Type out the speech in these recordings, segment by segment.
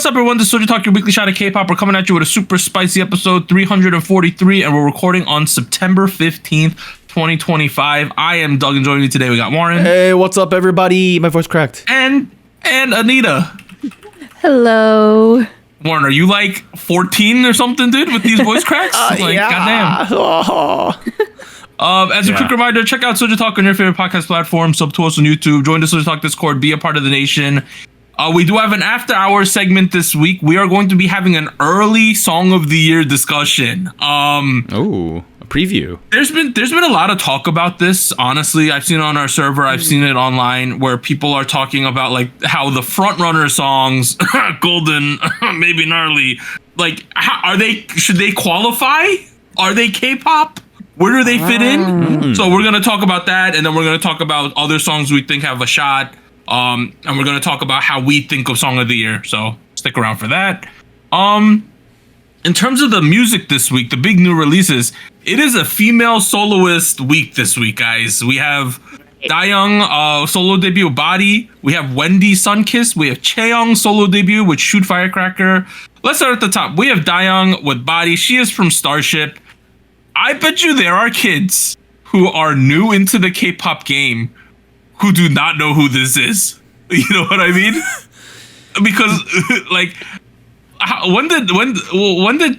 What's up, everyone? This is SojuTalk, your weekly shot of K-pop. We're coming at you with a super spicy episode 343, and we're recording on September 15th, 2025. I am Doug, and joining me today, we got Warren. Hey, what's up, everybody? My voice cracked. And Anita. Hello. Warren, are you like 14 or something, dude, with these voice cracks? Like, yeah. goddamn. As a quick reminder, check out SojuTalk on your favorite podcast platform, sub to us on YouTube, join the SojuTalk Discord, be a part of the nation. We do have an after-hours segment this week. We are going to be having an early Song of the Year discussion. Oh, a preview. There's been a lot of talk about this. Honestly, I've seen it on our server. I've seen it online where people are talking about like how the front-runner songs, Golden, maybe Gnarly, like should they qualify? Are they K-pop? Where do they fit in? So we're going to talk about that, and then we're going to talk about other songs we think have a shot. And we're going to talk about how we think of Song of the Year. So stick around for that. In terms of the music this week, the big new releases, it is a female soloist week this week, guys. We have Dayoung solo debut Body. We have Wendy Sunkiss. We have Chaeyoung solo debut with Shoot Firecracker. Let's start at the top. We have Dayoung with Body. She is from Starship. I bet you there are kids who are new into the K-pop game who do not know who this is. You know what I mean? Because like, when did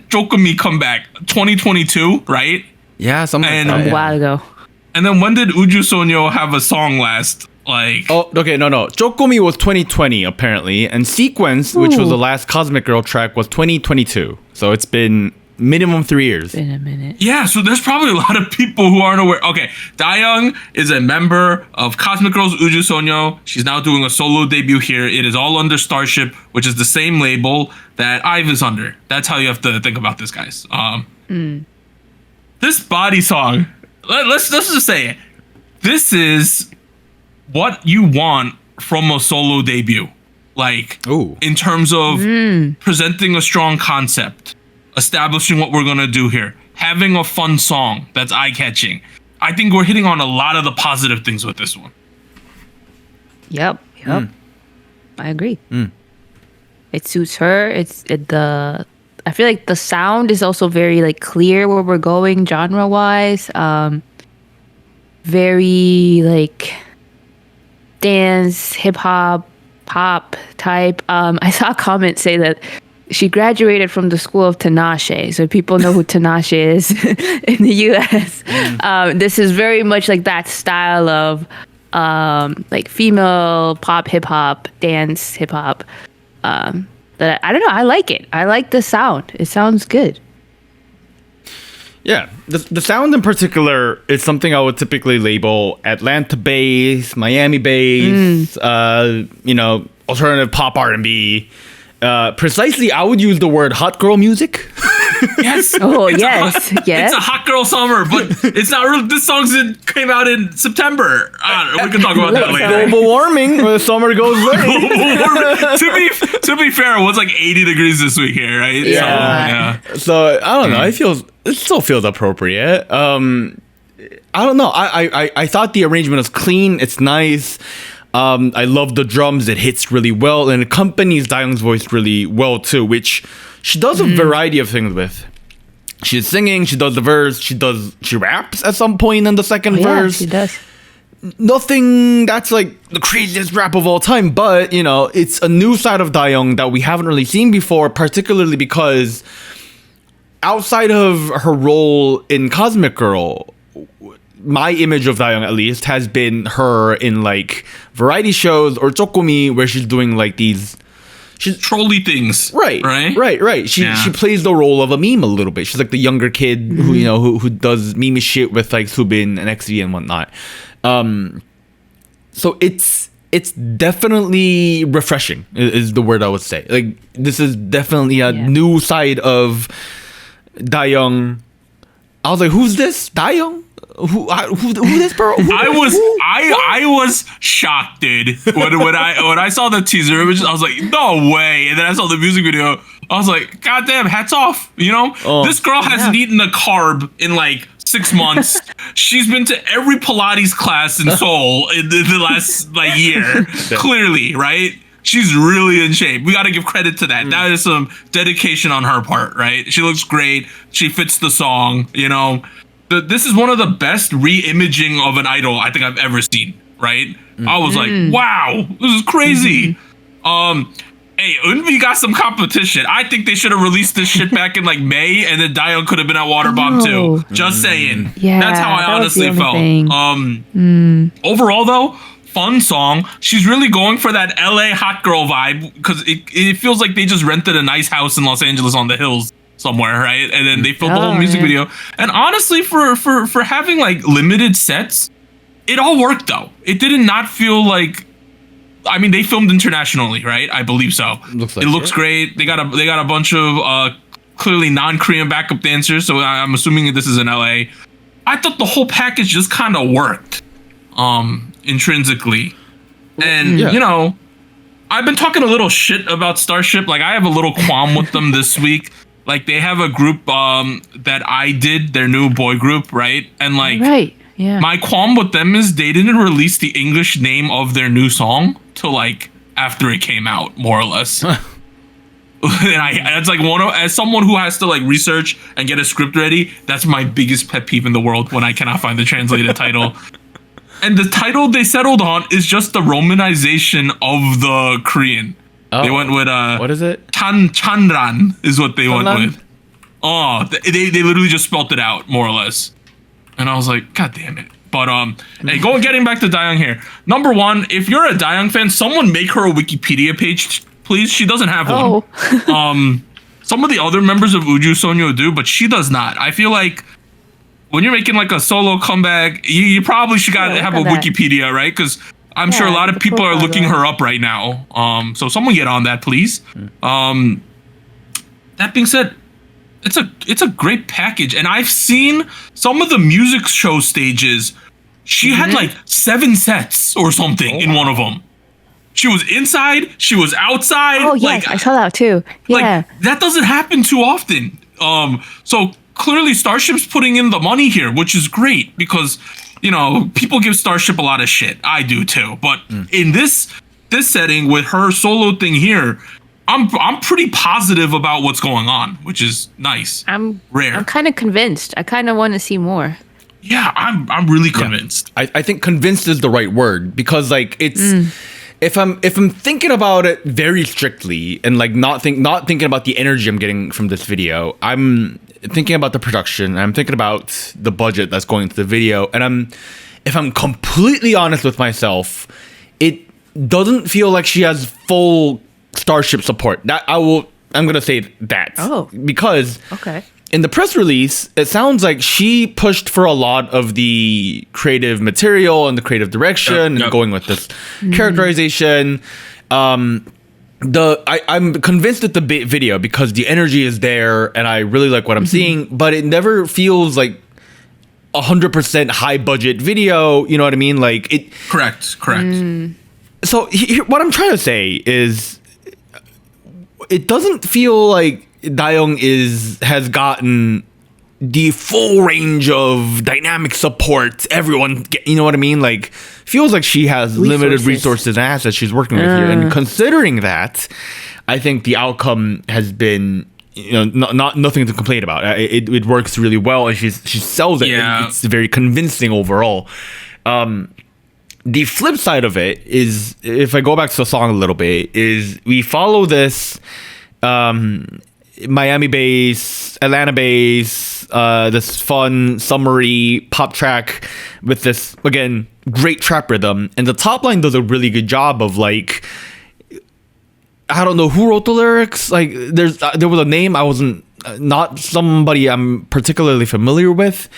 Jokumi come back? 2022, right? Yeah, something and, like that. A while ago. And then when did Uju Sonyo have a song last? Like, oh, okay, no. Jokomi was 2020 apparently, and Sequence, which was the last Cosmic Girl track, was 2022. So it's been minimum 3 years. In a minute. Yeah, so there's probably a lot of people who aren't aware. Okay, Dayoung is a member of Cosmic Girls Uju Sonyo. She's now doing a solo debut here. It is all under Starship, which is the same label that IVE is under. That's how you have to think about this, guys. This Body song, let's just say it. This is what you want from a solo debut. Like, in terms of presenting a strong concept, establishing what we're going to do here, having a fun song that's eye-catching. I think we're hitting on a lot of the positive things with this one. Yep. I agree. It suits her. I feel like the sound is also very like clear where we're going genre-wise. Very like dance, hip-hop, pop type. I saw a comment say that she graduated from the school of Tinashe, so people know who Tinashe is in the U.S. This is very much like that style of like female pop, hip hop, dance, hip hop. That I don't know. I like it. I like the sound. It sounds good. Yeah, the sound in particular is something I would typically label Atlanta bass, Miami bass, alternative pop R&B. Precisely, I would use the word hot girl music. Yes. Oh, yes. It's a hot girl summer, but it's not really. This song came out in September. We can talk about that later. Global warming, where the summer goes late. to be fair, it was like 80 degrees this week here, right? Yeah. So I don't know. It still feels appropriate. I don't know. I thought the arrangement was clean. It's nice. I love the drums. It hits really well and accompanies Dayoung's voice really well too, which she does a variety of things with. She's singing, she does the verse, she raps at some point in the second verse. Yeah, she does. Nothing that's like the craziest rap of all time, but it's a new side of Dayoung that we haven't really seen before, particularly because outside of her role in Cosmic Girl, my image of Dayoung, at least, has been her in like variety shows or Jokomi, where she's doing like these trolly things. Right. She plays the role of a meme a little bit. She's like the younger kid who does meme shit with like Subin and XV and whatnot. So it's definitely refreshing is the word I would say. Like, this is definitely a new side of Dayoung. I was like, who's this? Dayoung? Who this bro? I was shocked, dude. When I saw the teaser images, I was like, no way. And then I saw the music video. I was like, God damn, hats off. This girl hasn't eaten a carb in like 6 months. She's been to every Pilates class in Seoul in the last like year. Clearly, right? she's really in shape. We got to give credit to that. That is some dedication on her part, right? She looks great. She fits the song, you know. This is one of the best re-imaging of an idol I think I've ever seen, right? I was like, wow, this is crazy. Hey, Eunbi got some competition. I think they should have released this shit back in like May, and then Dayoung could have been at Waterbomb too. Just saying. Yeah, that's how I honestly felt. Thing. Overall though, fun song. She's really going for that LA hot girl vibe because it feels like they just rented a nice house in Los Angeles on the hills somewhere, right? And then they filmed the whole music video. And honestly, for having like limited sets, it all worked though. It did not feel like. I mean, they filmed internationally, right? I believe so. It looks great. They got a bunch of clearly non-Korean backup dancers, so I'm assuming this is in LA. I thought the whole package just kind of worked, intrinsically. And you know, I've been talking a little shit about Starship. Like, I have a little qualm with them this week. Like, they have a group that I did, their new boy group, right? And like, yeah. My qualm with them is they didn't release the English name of their new song till like after it came out, more or less. And it's like as someone who has to like research and get a script ready, that's my biggest pet peeve in the world when I cannot find the translated title. And the title they settled on is just the romanization of the Korean. Oh, they went with what is it? Chanran is what they went with. Oh, they literally just spelt it out, more or less. And I was like, God damn it. But hey, getting back to Dayoung here. Number one, if you're a Dayoung fan, someone make her a Wikipedia page, please. She doesn't have one. Some of the other members of Uju Sonyo do, but she does not. I feel like when you're making like a solo comeback, you probably should have a Wikipedia, right? Because I'm sure a lot of people are looking her up right now. So someone get on that, please. That being said, it's a great package, and I've seen some of the music show stages. She had like 7 sets or something in one of them. She was inside, she was outside. Oh yes, I saw that too. Yeah, like, that doesn't happen too often. So clearly Starship's putting in the money here, which is great because, you know, people give Starship a lot of shit. I do too, but in this setting with her solo thing here, I'm pretty positive about what's going on, which is nice. I'm kind of convinced. I kind of want to see more. Yeah, I'm really convinced. Yeah. I think convinced is the right word because like it's if I'm thinking about it very strictly and like not thinking about the energy I'm getting from this video, I'm thinking about the production. I'm thinking about the budget that's going into the video, and if I'm completely honest with myself, it doesn't feel like she has full Starship support. I'm gonna say that. Because in the press release, it sounds like she pushed for a lot of the creative material and the creative direction and going with this characterization. I'm convinced with the video because the energy is there and I really like what I'm seeing, but it never feels like 100% high budget video. You know what I mean? Like it. Correct. So what I'm trying to say is, it doesn't feel like Dayoung has gotten the full range of dynamic support. Everyone, you know what I mean? Like, feels like she has limited resources and assets she's working with here. And considering that, I think the outcome has been, you know, not nothing to complain about. It works really well, and she sells it. Yeah. It's very convincing overall. The flip side of it is, if I go back to the song a little bit, is we follow this Miami bass, Atlanta bass, this fun summery pop track with this, again, great trap rhythm. And the top line does a really good job of like, I don't know who wrote the lyrics. Like there was a name I wasn't, not somebody I'm particularly familiar with,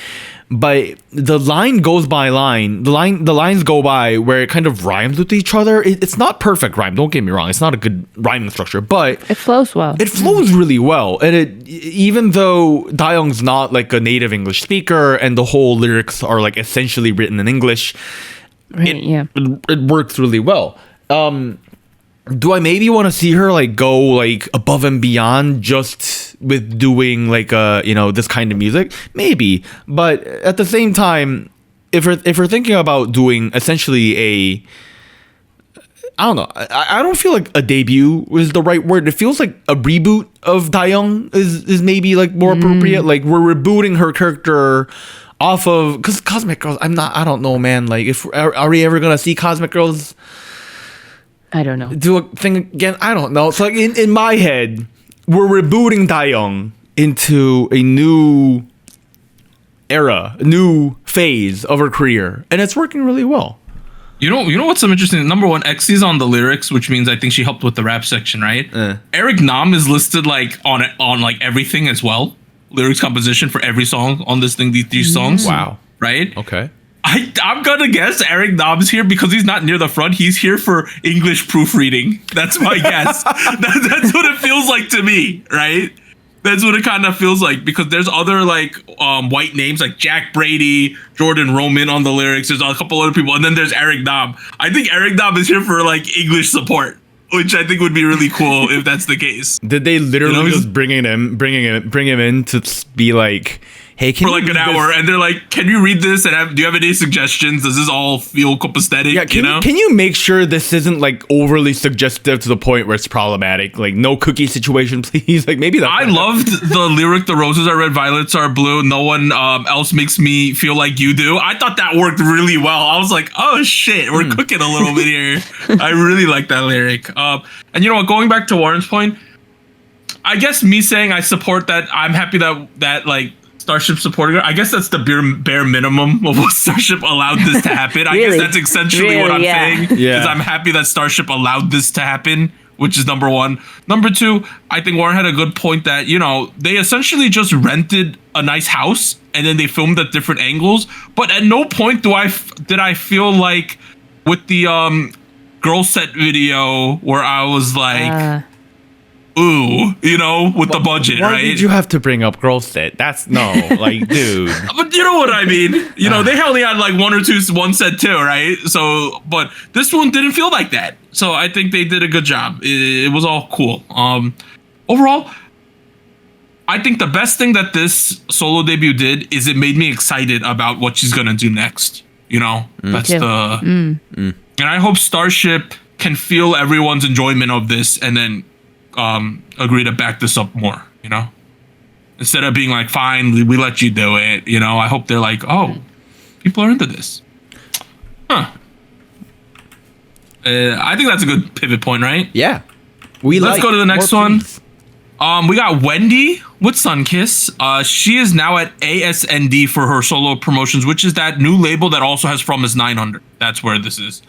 but the line goes by line. The lines go by where it kind of rhymes with each other. It's not perfect rhyme. Don't get me wrong. It's not a good rhyming structure, but it flows well. It flows really well. And even though Dayoung's not like a native English speaker and the whole lyrics are like essentially written in English, it works really well. Do I maybe want to see her like go like above and beyond just with doing like this kind of music? Maybe, but at the same time, if we're thinking about doing essentially I don't know. I don't feel like a debut was the right word. It feels like a reboot of Dayoung is maybe like more appropriate. Like we're rebooting her character off of, because Cosmic Girls, I don't know, man. Like if are we ever gonna see Cosmic Girls? I don't know. Do a thing again? I don't know. So like in my head, we're rebooting Dayoung into a new era, a new phase of her career, and it's working really well. You know what's so interesting? Number one, Xy's on the lyrics, which means I think she helped with the rap section, right? Eric Nam is listed like on like everything as well. Lyrics composition for every song on this thing, these 3 songs. Wow. Right? Okay. I'm gonna guess Eric Nam's here because he's not near the front. He's here for English proofreading. That's my guess. That's what it feels like to me, right? That's what it kind of feels like, because there's other like white names like Jack Brady, Jordan Roman on the lyrics. There's a couple other people, and then there's Eric Nam. I think Eric Nam is here for like English support, which I think would be really cool if that's the case. Did they literally just bring him in to be like, hey, can for like an hour, and they're like, can you read this, and do you have any suggestions? Does this all feel copacetic? Yeah, can you make sure this isn't like overly suggestive to the point where it's problematic? Like no cookie situation, please. Like maybe that. I loved the lyric, "The roses are red, violets are blue. No one else makes me feel like you do." I thought that worked really well. I was like, oh shit, we're cooking a little bit here. I really like that lyric. And you know what? Going back to Warren's point, I guess me saying I support that. I'm happy that like Starship supporting her. I guess that's the bare minimum of what Starship allowed this to happen. Really? I guess that's essentially what I'm saying. Yeah. Is I'm happy that Starship allowed this to happen, which is number one. Number two, I think Warren had a good point that, you know, they essentially just rented a nice house and then they filmed at different angles. But at no point did I feel like with the girl set video where I was like, ooh, you know, with the budget, why right? did you have to bring up girl set? That's like, dude. But you know what I mean? You know, they only had like one set too, right? So, but this one didn't feel like that. So I think they did a good job. It was all cool. Overall, I think the best thing that this solo debut did is it made me excited about what she's gonna do next. You know, that's and I hope Starship can feel everyone's enjoyment of this and then agree to back this up more, you know, instead of being like, fine, we let you do it. You know, I hope they're like, oh, people are into this. I think that's a good pivot point, right? Yeah. Let's go to the next one. We got Wendy with Sunkiss. She is now at ASND for her solo promotions, which is that new label that also has From Is 900. That's where this is.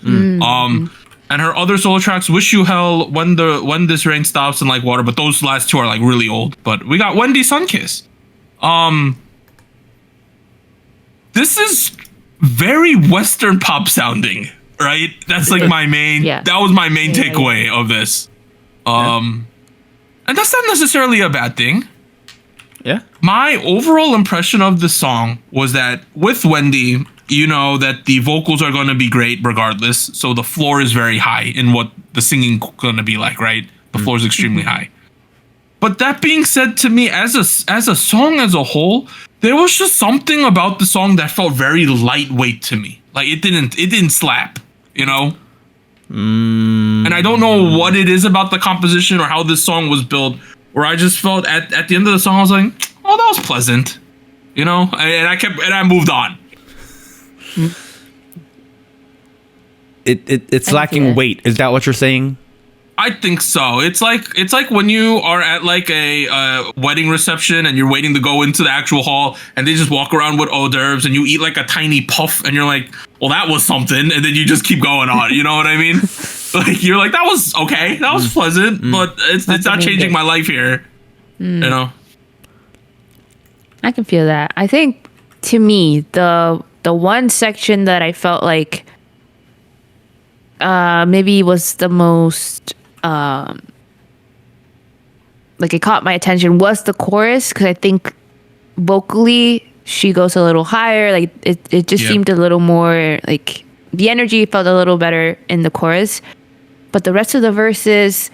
And her other solo tracks, Wish You Hell, When This Rain Stops, and Like Water, but those last two are like really old. But we got Wendy Sunkiss. This is very Western pop sounding, right? That's like my main, that was my main takeaway of this. And that's not necessarily a bad thing. Yeah. My overall impression of the song was that with Wendy, you know that the vocals are going to be great regardless. So the floor is very high in what the singing going to be like, right? The floor is extremely high. But that being said, to me, as a song as a whole, there was just something about the song that felt very lightweight to me. Like it didn't slap, you know? And I don't know what it is about the composition or how this song was built, where I just felt at the end of the song, I was like, oh, that was pleasant, you know? And I moved on. It's lacking weight. Is that what you're saying? I think so. It's like when you are at like a wedding reception and you're waiting to go into the actual hall and they just walk around with hors d'oeuvres and you eat like a tiny puff and you're like, well, that was something, and then you just keep going on. You know what I mean? Like you're like, that was okay, that was pleasant, but it's not changing my life here. You know? I can feel that. I think to me, the one section that I felt like maybe was the most like it caught my attention was the chorus, because I think vocally she goes a little higher. Like it just seemed a little more like the energy felt a little better in the chorus. But the rest of the verses,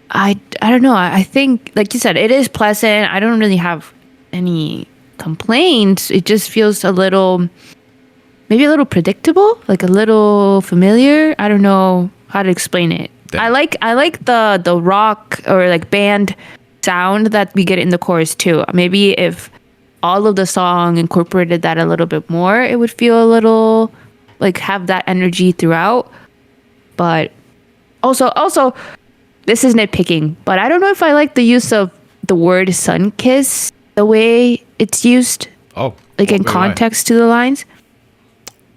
I don't know. I think, like you said, it is pleasant. I don't really have any complaints. It just feels a little, maybe a little predictable, like a little familiar. I don't know how to explain it. Yeah. I like the rock or like band sound that we get in the chorus too. Maybe if all of the song incorporated that a little bit more, it would feel a little like have that energy throughout. But also this is nitpicking, but I don't know if I like the use of the word Sunkiss the way it's used. Oh, like in why? context to the lines.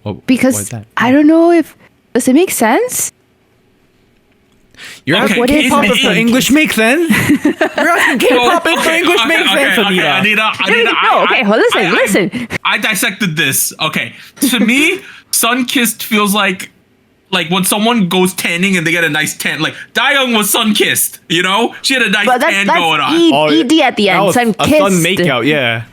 Oh, why is Because that? I don't know if does it make sense? You're Okay, asking what is K-pop it? if the English makes sense? You're asking K-pop if the English makes sense, Anita. Listen. I dissected this. Okay, to me, sun-kissed feels like when someone goes tanning and they get a nice tan. Like Dayoung was sun-kissed, you know? She had a nice But tan that's going on. ED at the That end. was Sun a kissed. sun makeout, yeah.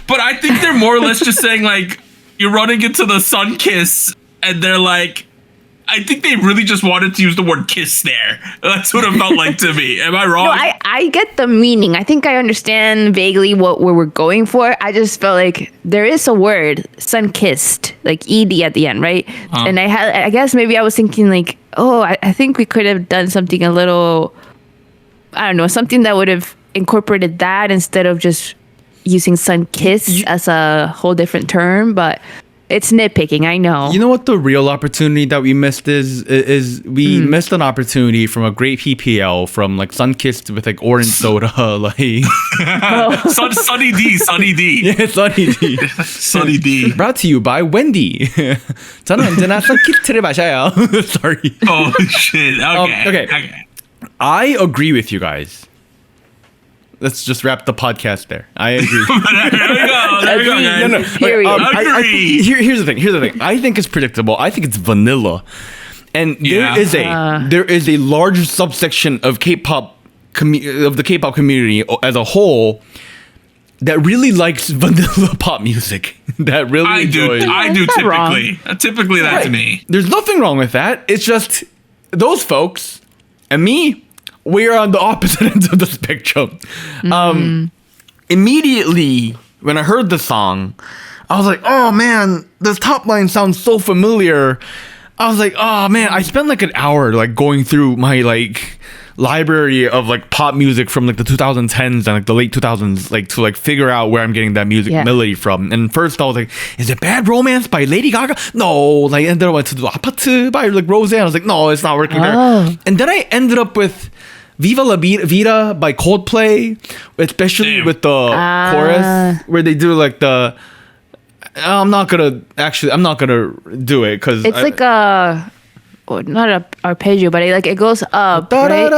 But I think they're more or less just saying like you're running into the sun kiss, and they're like, I think they really just wanted to use the word kiss there. That's what it felt like to me. Am I wrong? No, I get the meaning. I think I understand vaguely what we're going for. I just felt like there is a word, sun kissed, like ed at the end, right? And I guess maybe I was thinking like, oh, I think we could have done something a little, I don't know, something that would have incorporated that instead of just using sun kiss as a whole different term. But it's nitpicking, I know. You know what the real opportunity that we missed is we missed an opportunity from a great PPL from like Sunkissed with like orange soda, like Sunny D. yeah, Sunny D. Sunny D. Brought to you by Wendy. 저는 언제나 Sunkiss 마셔요. Sorry. Oh shit. Okay. I agree with you guys. Let's just wrap the podcast there. I agree. There we go, guys. No. Period. Agree. Here's the thing. I think it's predictable. I think it's vanilla, and Yeah. there is a large subsection of K-pop of the K-pop community as a whole that really likes vanilla pop music. That really I do enjoys. Not wrong. Typically that's me. There's nothing wrong with that. It's just those folks and me. We are on the opposite ends of the spectrum. Immediately when I heard the song, I was like, oh man, this top line sounds so familiar. I was like, oh man, I spent like an hour like going through my like library of like pop music from like the 2010s and like the late 2000s, like to like figure out where I'm getting that music melody from. And first I was like, is it Bad Romance by Lady Gaga? No. Like, and then I went to the Apatu by like Roseanne. I was like, no, it's not working there. And then I ended up with Viva La Vida by Coldplay, especially with the chorus where they do like the. I'm not gonna do it because It's like a, not a arpeggio, but it goes up, right?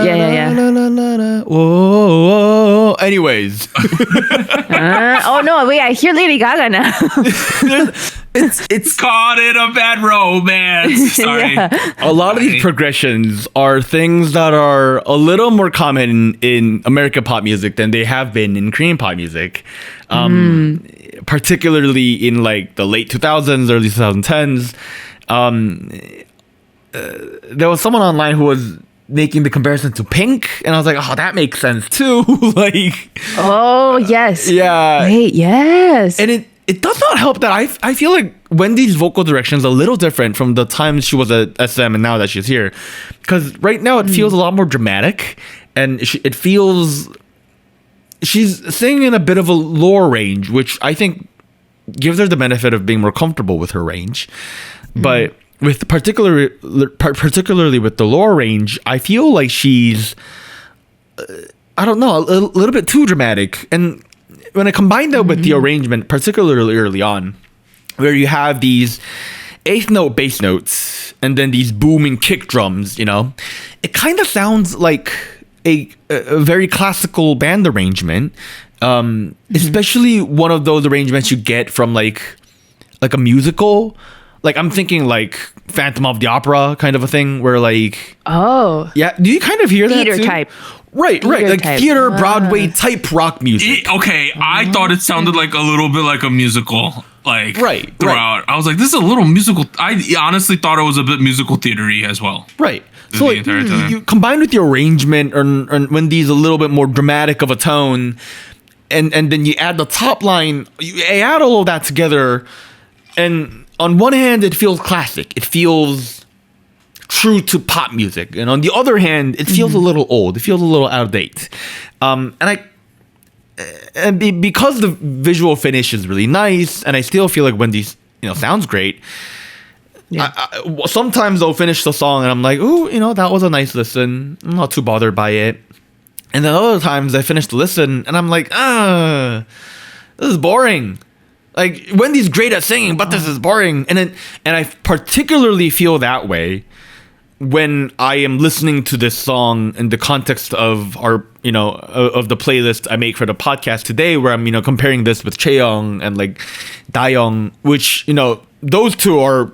Yeah. Whoa. Anyways. Oh no! Wait, I hear Lady Gaga now. It's Caught in a bad romance. Sorry. Yeah. a lot of these progressions are things that are a little more common in American pop music than they have been in Korean pop music. Particularly in like the late 2000s, early 2010s. There was someone online who was making the comparison to Pink, and I was like, oh, that makes sense too. Like, Oh yes. yeah. Wait, yes. And it does not help that I feel like Wendy's vocal direction is a little different from the time she was at SM and now that she's here. Because right now it feels a lot more dramatic, and it feels she's singing in a bit of a lower range, which I think gives her the benefit of being more comfortable with her range. But with particularly with the lower range, I feel like she's I don't know, a little bit too dramatic. And when I combine that with the arrangement, particularly early on, where you have these eighth note bass notes and then these booming kick drums, you know, it kind of sounds like a very classical band arrangement, especially one of those arrangements you get from like a musical. Like I'm thinking like Phantom of the Opera kind of a thing where like yeah, do you kind of hear Theater that too? type. Right, like type. theater, Broadway type rock music. I thought it sounded like a little bit like a musical, like Right. I was like, this is a little musical. I honestly thought it was a bit musical theatery as well. Right. The So like, entire time. you combine with your arrangement or when these a little bit more dramatic of a tone, and then you add the top line, you add all of that together, and on one hand, it feels classic. It feels true to pop music, and on the other hand, it feels a little old. It feels a little out of date. Because the visual finish is really nice, and I still feel like Wendy's sounds great. Yeah. Sometimes I'll finish the song and I'm like, ooh, that was a nice listen. I'm not too bothered by it. And then other times I finish the listen and I'm like, this is boring. Like, Wendy's great at singing, but this is boring. And I particularly feel that way when I am listening to this song in the context of our, of the playlist I make for the podcast today, where I'm, comparing this with Chaeyoung and like Dayoung, which, those two are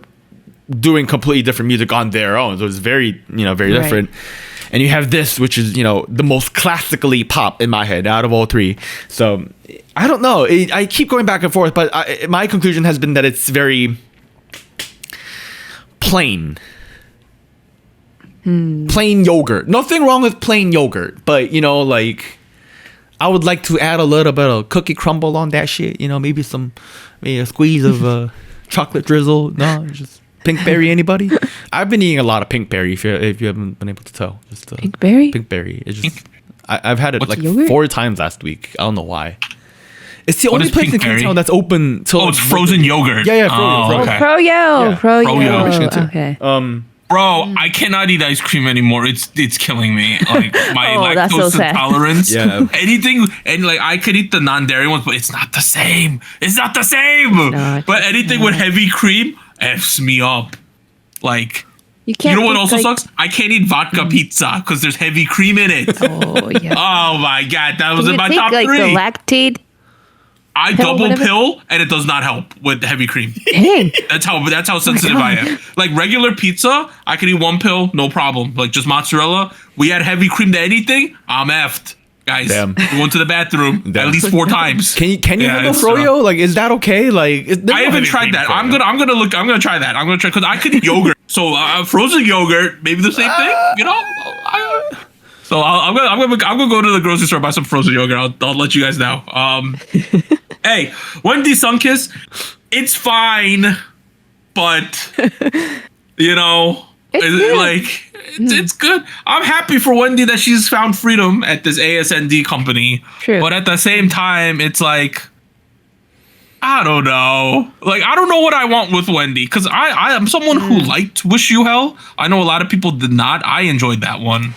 doing completely different music on their own. So it's very, very different. And you have this, which is, the most classically pop in my head out of all three. So I don't know. I keep going back and forth, but my conclusion has been that it's very plain. Plain yogurt. Nothing wrong with plain yogurt, but like I would like to add a little bit of cookie crumble on that shit. Maybe a squeeze of chocolate drizzle. No, just pinkberry. Anybody? I've been eating a lot of pinkberry. If you haven't been able to tell, just pinkberry. Pinkberry. It's just I've had it like yogurt? 4 times last week. I don't know why. It's the only is place in pinkberry? Queenstown that's open till. Oh, it's frozen yogurt. Yeah, frozen. Oh, okay. Froyo. Yeah. Froyo. Okay. Bro, I cannot eat ice cream anymore. It's killing me. Like my that's so lactose sad. intolerance. Yeah. Anything, and like I could eat the non-dairy ones, but it's not the same. It's not the same. No, But anything with heavy cream f's me up. Like, You can't. you know what eat, also like, sucks? I can't eat vodka pizza because there's heavy cream in it. Oh yeah. Oh my god, that was Can in you my take top like 3. the lactate? I pill, double whatever? pill, and it does not help with heavy cream. Dang. That's how sensitive I am. Like regular pizza, I can eat 1 pill, no problem. Like just mozzarella. We add heavy cream to anything, I'm effed. Guys, Damn. we're going to the bathroom Damn. at least 4 times. Can you Yeah, handle it's, froyo? Like, is that okay? Like, I haven't tried that. I'm gonna try that. I'm gonna try because I could eat yogurt. So frozen yogurt, maybe the same thing. So I'm gonna go to the grocery store, buy some frozen yogurt. I'll let you guys know. Hey, Wendy Sunkiss, it's fine, but it's good. I'm happy for Wendy that she's found freedom at this ASND company. True. But at the same time, it's like, I don't know. Like, I don't know what I want with Wendy because I am someone who liked Wish You Hell. I know a lot of people did not. I enjoyed that one.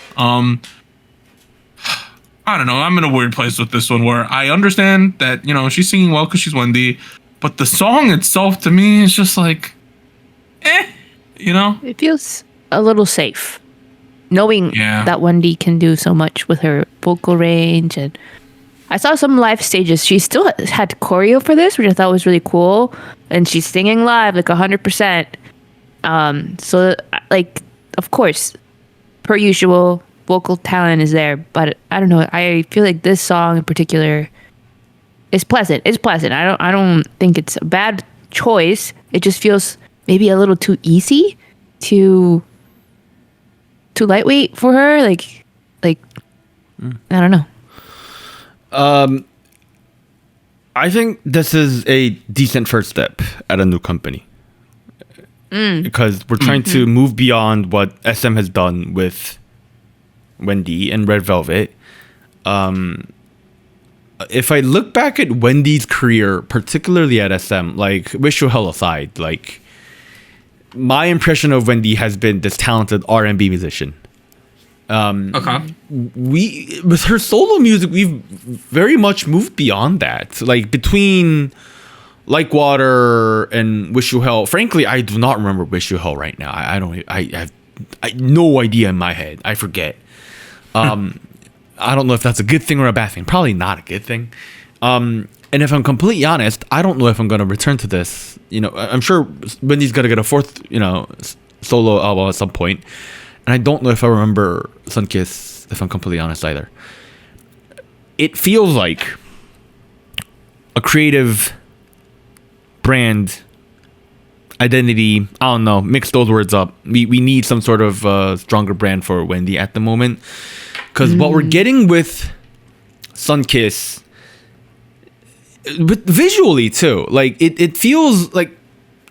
I don't know. I'm in a weird place with this one where I understand that, she's singing well because she's Wendy, but the song itself to me is just like, It feels a little safe, knowing Yeah. that Wendy can do so much with her vocal range. And I saw some live stages. She still had choreo for this, which I thought was really cool. And she's singing live like 100%. So, like, of course, per usual, vocal talent is there. But I don't know. I feel like this song in particular is pleasant. It's pleasant. I don't think it's a bad choice. It just feels maybe a little too easy, too lightweight for her. Like I don't know. I think this is a decent first step at a new company. Because we're trying to move beyond what SM has done with Wendy and Red Velvet. If I look back at Wendy's career, particularly at SM, like, Wish You Hell aside, like, my impression of Wendy has been this talented R&B musician. okay. With her solo music, we've very much moved beyond that. Like, between Like Water and Wish You Hell, frankly, I do not remember Wish You Hell right now. I have no idea in my head. I forget. I don't know if that's a good thing or a bad thing. Probably not a good thing. And if I'm completely honest, I don't know if I'm going to return to this. I'm sure Wendy's going to get a 4th, solo album at some point. And I don't know if I remember Sunkiss, if I'm completely honest either. It feels like a creative brand identity. I don't know. Mix those words up. We need some sort of stronger brand for Wendy at the moment. Because what we're getting with Sunkiss, but visually too, like it feels like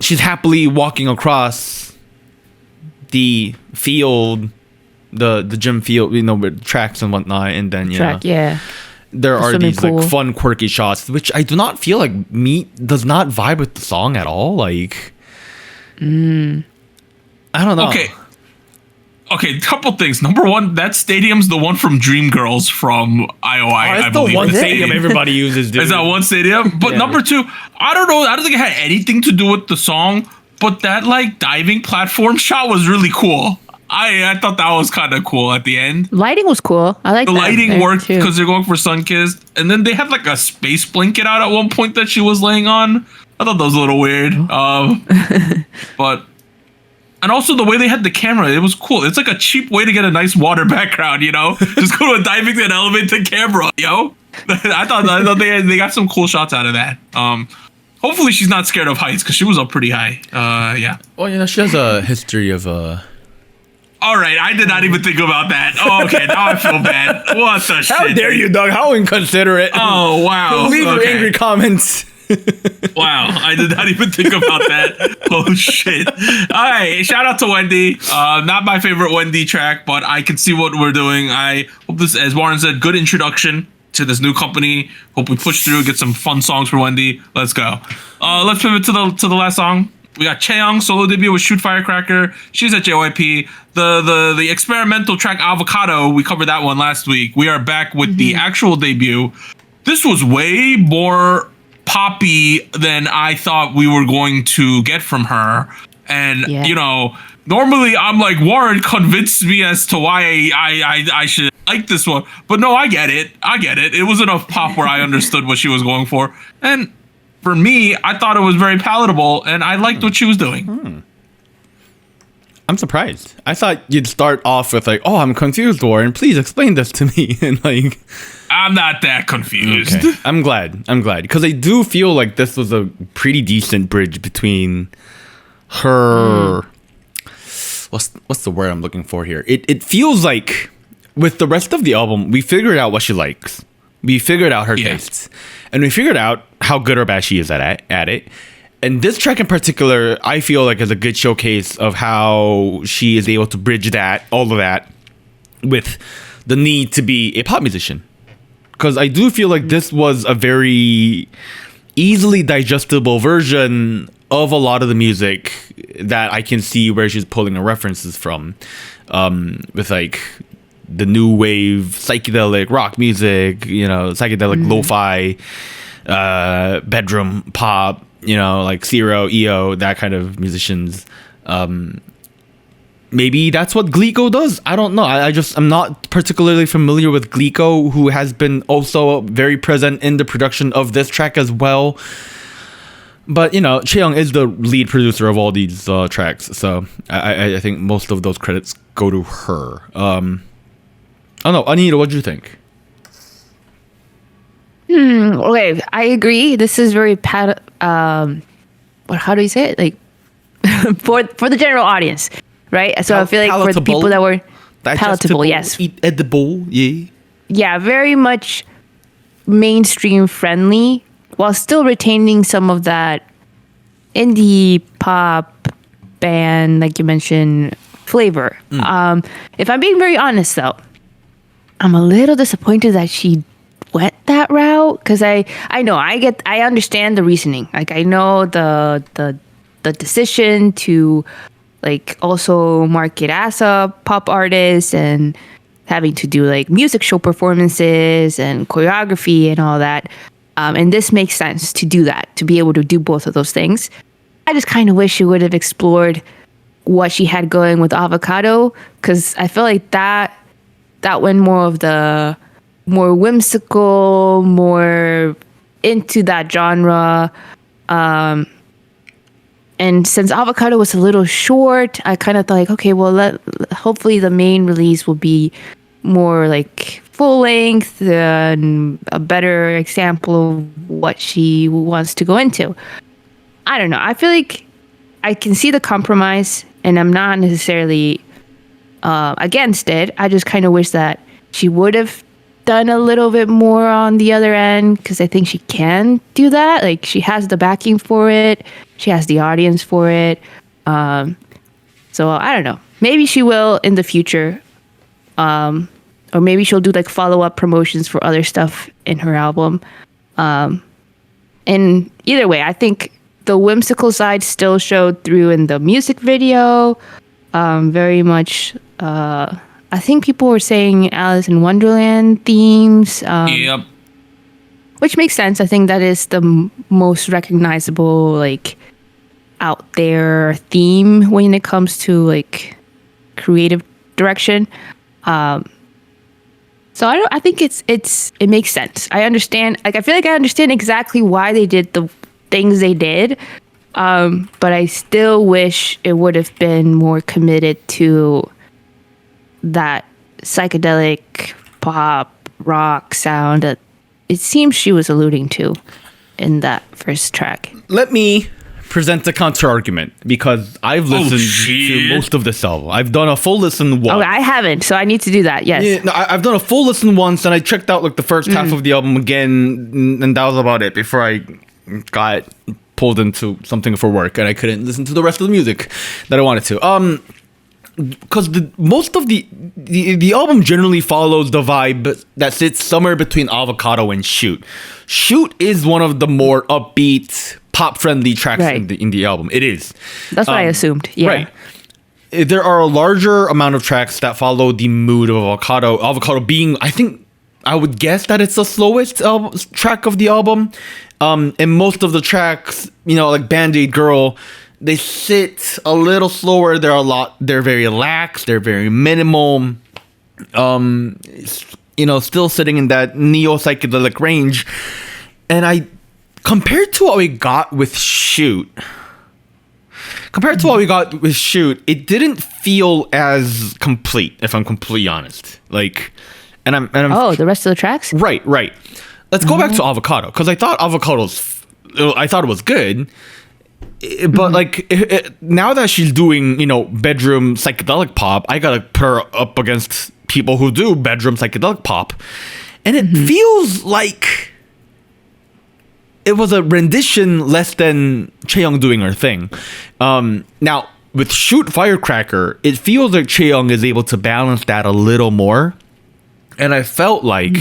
she's happily walking across the field, the gym field, with tracks and whatnot, and then there are these pool. like fun, quirky shots, which I do not feel like Meat does not vibe with the song at all. Like, I don't know. Okay, couple things. Number one, that stadium's the one from Dreamgirls from IOI. I That's believe. the one stadium everybody uses, dude. Is that one stadium? But number two, I don't know. I don't think it had anything to do with the song, but that like diving platform shot was really cool. I thought that was kind of cool at the end. Lighting was cool. I like the that lighting worked because they're going for Sunkiss, and then they had like a space blanket out at one point that she was laying on. I thought that was a little weird. But and also the way they had the camera, it was cool. It's like a cheap way to get a nice water background, Just go to a diving and elevate camera, yo. I thought they got some cool shots out of that. Hopefully she's not scared of heights because she was up pretty high. Yeah. Well, she has a history of All right, I did not even think about that. Oh, okay, now I feel bad. What the shit? How dare you, Doug? How inconsiderate. Oh, wow. Leave your angry comments. Wow, I did not even think about that. Oh, shit. All right, shout out to Wendy. Not my favorite Wendy track, but I can see what we're doing. I hope this, as Warren said, good introduction to this new company. Hope we push through, get some fun songs for Wendy. Let's go. Let's pivot to the last song. We got Chaeyoung solo debut with Shoot Firecracker. She's at JYP. The experimental track Avocado, we covered that one last week. We are back with the actual debut. This was way more poppy than I thought we were going to get from her. And normally I'm like, Warren convinced me as to why I should like this one. But no, I get it. It was enough pop where I understood what she was going for. And for me, I thought it was very palatable, and I liked what she was doing. I'm surprised. I thought you'd start off with like, "Oh, I'm confused, Warren. Please explain this to me." And like, I'm not that confused. Okay. I'm glad because I do feel like this was a pretty decent bridge between her. What's the word I'm looking for here? It feels like with the rest of the album, we figured out what she likes. We figured out her tastes, and we figured out how good or bad she is at it. And this track in particular, I feel like is a good showcase of how she is able to bridge all of that, with the need to be a pop musician. Because I do feel like this was a very easily digestible version of a lot of the music that I can see where she's pulling her references from, with like the new wave psychedelic rock music, psychedelic lo-fi, bedroom pop, like Zero, EO, that kind of musicians. Maybe that's what Glico does. I don't know. I'm not particularly familiar with Glico, who has been also very present in the production of this track as well. But Chaeyoung is the lead producer of all these tracks, so I think most of those credits go to her. Oh no, Anita, what do you think? Okay, I agree. This is very how do you say it? Like for the general audience, right? So I feel like for the people that were palatable, yes, edible, yeah. Yeah, very much mainstream friendly while still retaining some of that indie pop band, like you mentioned, flavor. If I'm being very honest though, I'm a little disappointed that she went that route, because I understand the reasoning. Like I know the decision to like also market as a pop artist and having to do like music show performances and choreography and all that. And this makes sense to do that, to be able to do both of those things. I just kind of wish she would have explored what she had going with Avocado, because I feel like that went more of the more whimsical, more into that genre. And since Avocado was a little short, I kind of thought like, okay, well, hopefully the main release will be more like full length and a better example of what she wants to go into. I don't know. I feel like I can see the compromise, and I'm not necessarily against it. I just kind of wish that she would have done a little bit more on the other end because I think she can do that. Like she has the backing for it, she has the audience for it. So I don't know. Maybe she will in the future, or maybe she'll do like follow-up promotions for other stuff in her album. And either way, I think the whimsical side still showed through in the music video. Very much. I think people were saying Alice in Wonderland themes. Yep. Which makes sense. I think that is the most recognizable, like, out there theme when it comes to like creative direction. So I think it makes sense. I understand. Like I feel like I understand exactly why they did the things they did. But I still wish it would have been more committed to that psychedelic pop rock sound that it seems she was alluding to in that first track. Let me present a counter argument because I've listened to most of this album. I've done a full listen once. Oh, I haven't, so I need to do that. Yes. Yeah, no, I've done a full listen once, and I checked out like the first half of the album again, and that was about it before I got pulled into something for work, and I couldn't listen to the rest of the music that I wanted to. Because most of the album generally follows the vibe that sits somewhere between Avocado and Shoot. Shoot is one of the more upbeat, pop-friendly tracks in the album. It is. That's what I assumed. Yeah. Right. There are a larger amount of tracks that follow the mood of Avocado. Avocado being, I would guess that it's the slowest track of the album. And most of the tracks, like Band-Aid Girl, they sit a little slower. They're very lax. They're very minimal. Still sitting in that neo-psychedelic range. And compared to what we got with Shoot, it didn't feel as complete, if I'm completely honest. Like, and the rest of the tracks? Right. Let's go back to Avocado, because I thought it was good. But now that she's doing, bedroom psychedelic pop, I gotta put her up against people who do bedroom psychedelic pop. And it feels like it was a rendition less than Chaeyoung doing her thing. Now, with Shoot Firecracker, it feels like Chaeyoung is able to balance that a little more. And I felt like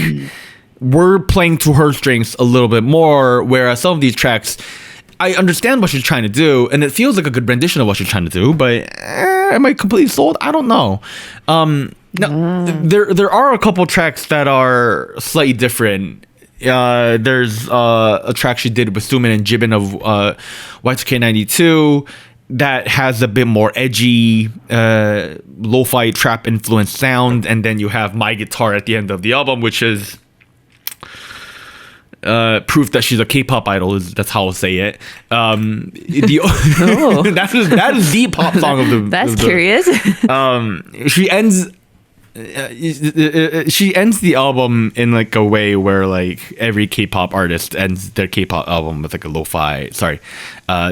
we're playing to her strengths a little bit more, whereas some of these tracks, I understand what she's trying to do, and it feels like a good rendition of what she's trying to do, but am I completely sold? I don't know. There are a couple tracks that are slightly different. There's a track she did with Sumin and Jimin of Y2K92 that has a bit more edgy, lo-fi trap influenced sound, and then you have My Guitar at the end of the album, which is proof that she's a K-pop idol. That's how I'll say it. That is the pop song of the. That's curious. She ends the album in like a way where like every K-pop artist ends their K-pop album with like a lo-fi,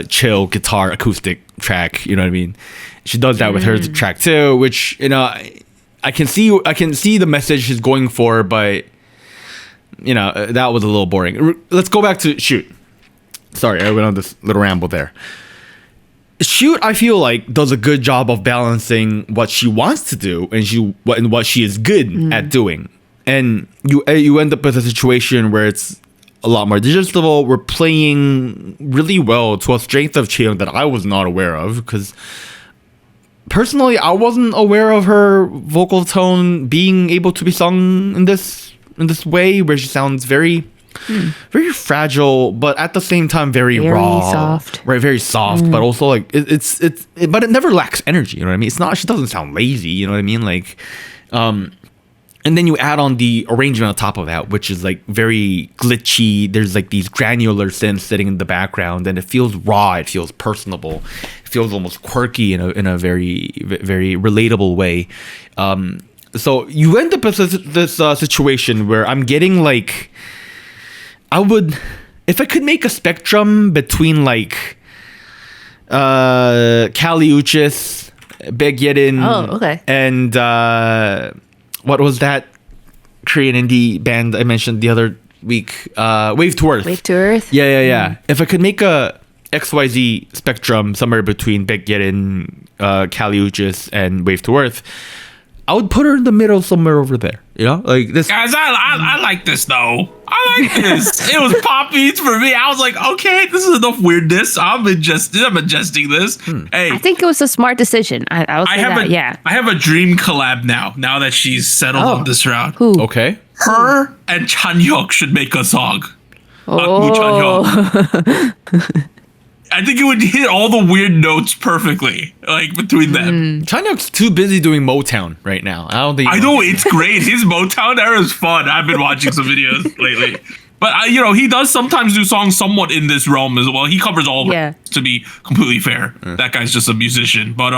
chill guitar acoustic track. You know what I mean? She does that with her track too, which I can see the message she's going for, but that was a little boring. Let's go back to Shoot. Sorry, I went on this little ramble there. Shoot, I feel like, does a good job of balancing what she wants to do and what she is good at doing. And you end up with a situation where it's a lot more digestible. We're playing really well to a strength of Chaeyoung that I was not aware of, because personally, I wasn't aware of her vocal tone being able to be sung in this way, where she sounds very very fragile, but at the same time very raw, soft. Right, very soft, but also like but it never lacks energy. You know what I mean? It's not. She doesn't sound lazy. You know what I mean? Like, and then you add on the arrangement on top of that, which is like very glitchy. There's like these granular synths sitting in the background, and it feels raw. It feels personable. It feels almost quirky in a very very relatable way. So you end up with this situation where I'm getting like, if I could make a spectrum between like Kali Uchis, Baek Yerin, and what was that Korean indie band I mentioned the other week, Wave to Earth. Wave to Earth. Yeah. If I could make a XYZ spectrum somewhere between Baekyerin, Kali Uchis, and Wave to Earth, I would put her in the middle somewhere over there. You know, like this. Guys, I like this though. I like this. It was pop beats for me. I was like, okay, this is enough weirdness. I'm ingesting this. Hey, I think it was a smart decision. I have a dream collab now. Now that she's settled on this route. Who? Okay. Her and Chaeyoung should make a song. Oh. Chaeyoung. I think it would hit all the weird notes perfectly, like between them. Chaeyoung's too busy doing Motown right now. I don't think. I know, it's great. His Motown era is fun. I've been watching some videos lately. But he does sometimes do songs somewhat in this realm as well. He covers all of it, to be completely fair. That guy's just a musician. But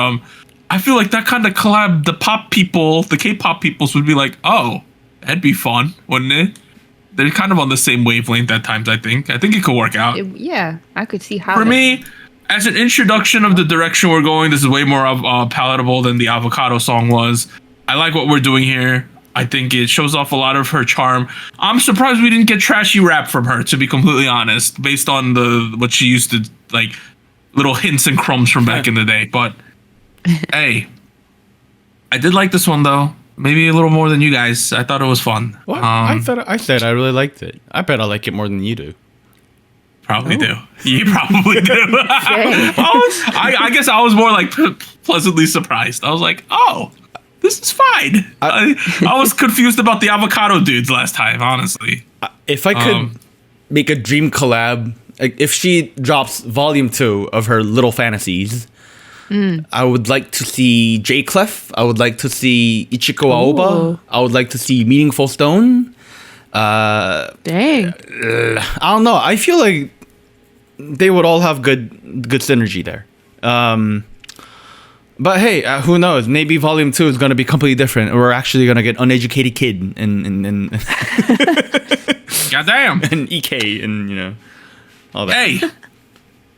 I feel like that kind of collab, the pop people, the K-pop peoples would be like, oh, that'd be fun, wouldn't it? They're kind of on the same wavelength at times, I think. I think it could work out. I could see how. For me, as an introduction of the direction we're going, this is way more palatable than the Avocado song was. I like what we're doing here. I think it shows off a lot of her charm. I'm surprised we didn't get trashy rap from her, to be completely honest, based on what she used to, like, little hints and crumbs from back in the day. But, hey, I did like this one, though. Maybe a little more than you guys. I thought it was fun. What? I said I really liked it. I bet I like it more than you do. Probably do. You probably do. I guess I was more like pleasantly surprised. I was like, oh, this is fine. I was confused about the Avocado dudes last time, honestly. If I could make a dream collab, like if she drops volume 2 of her Little Fantasies, I would like to see J Clef. I would like to see Ichiko Aoba. I would like to see Meaningful Stone. Dang. I don't know. I feel like they would all have good synergy there. But hey, who knows? Maybe Volume 2 is going to be completely different. We're actually going to get Uneducated Kid and goddamn and EK and all that. Hey.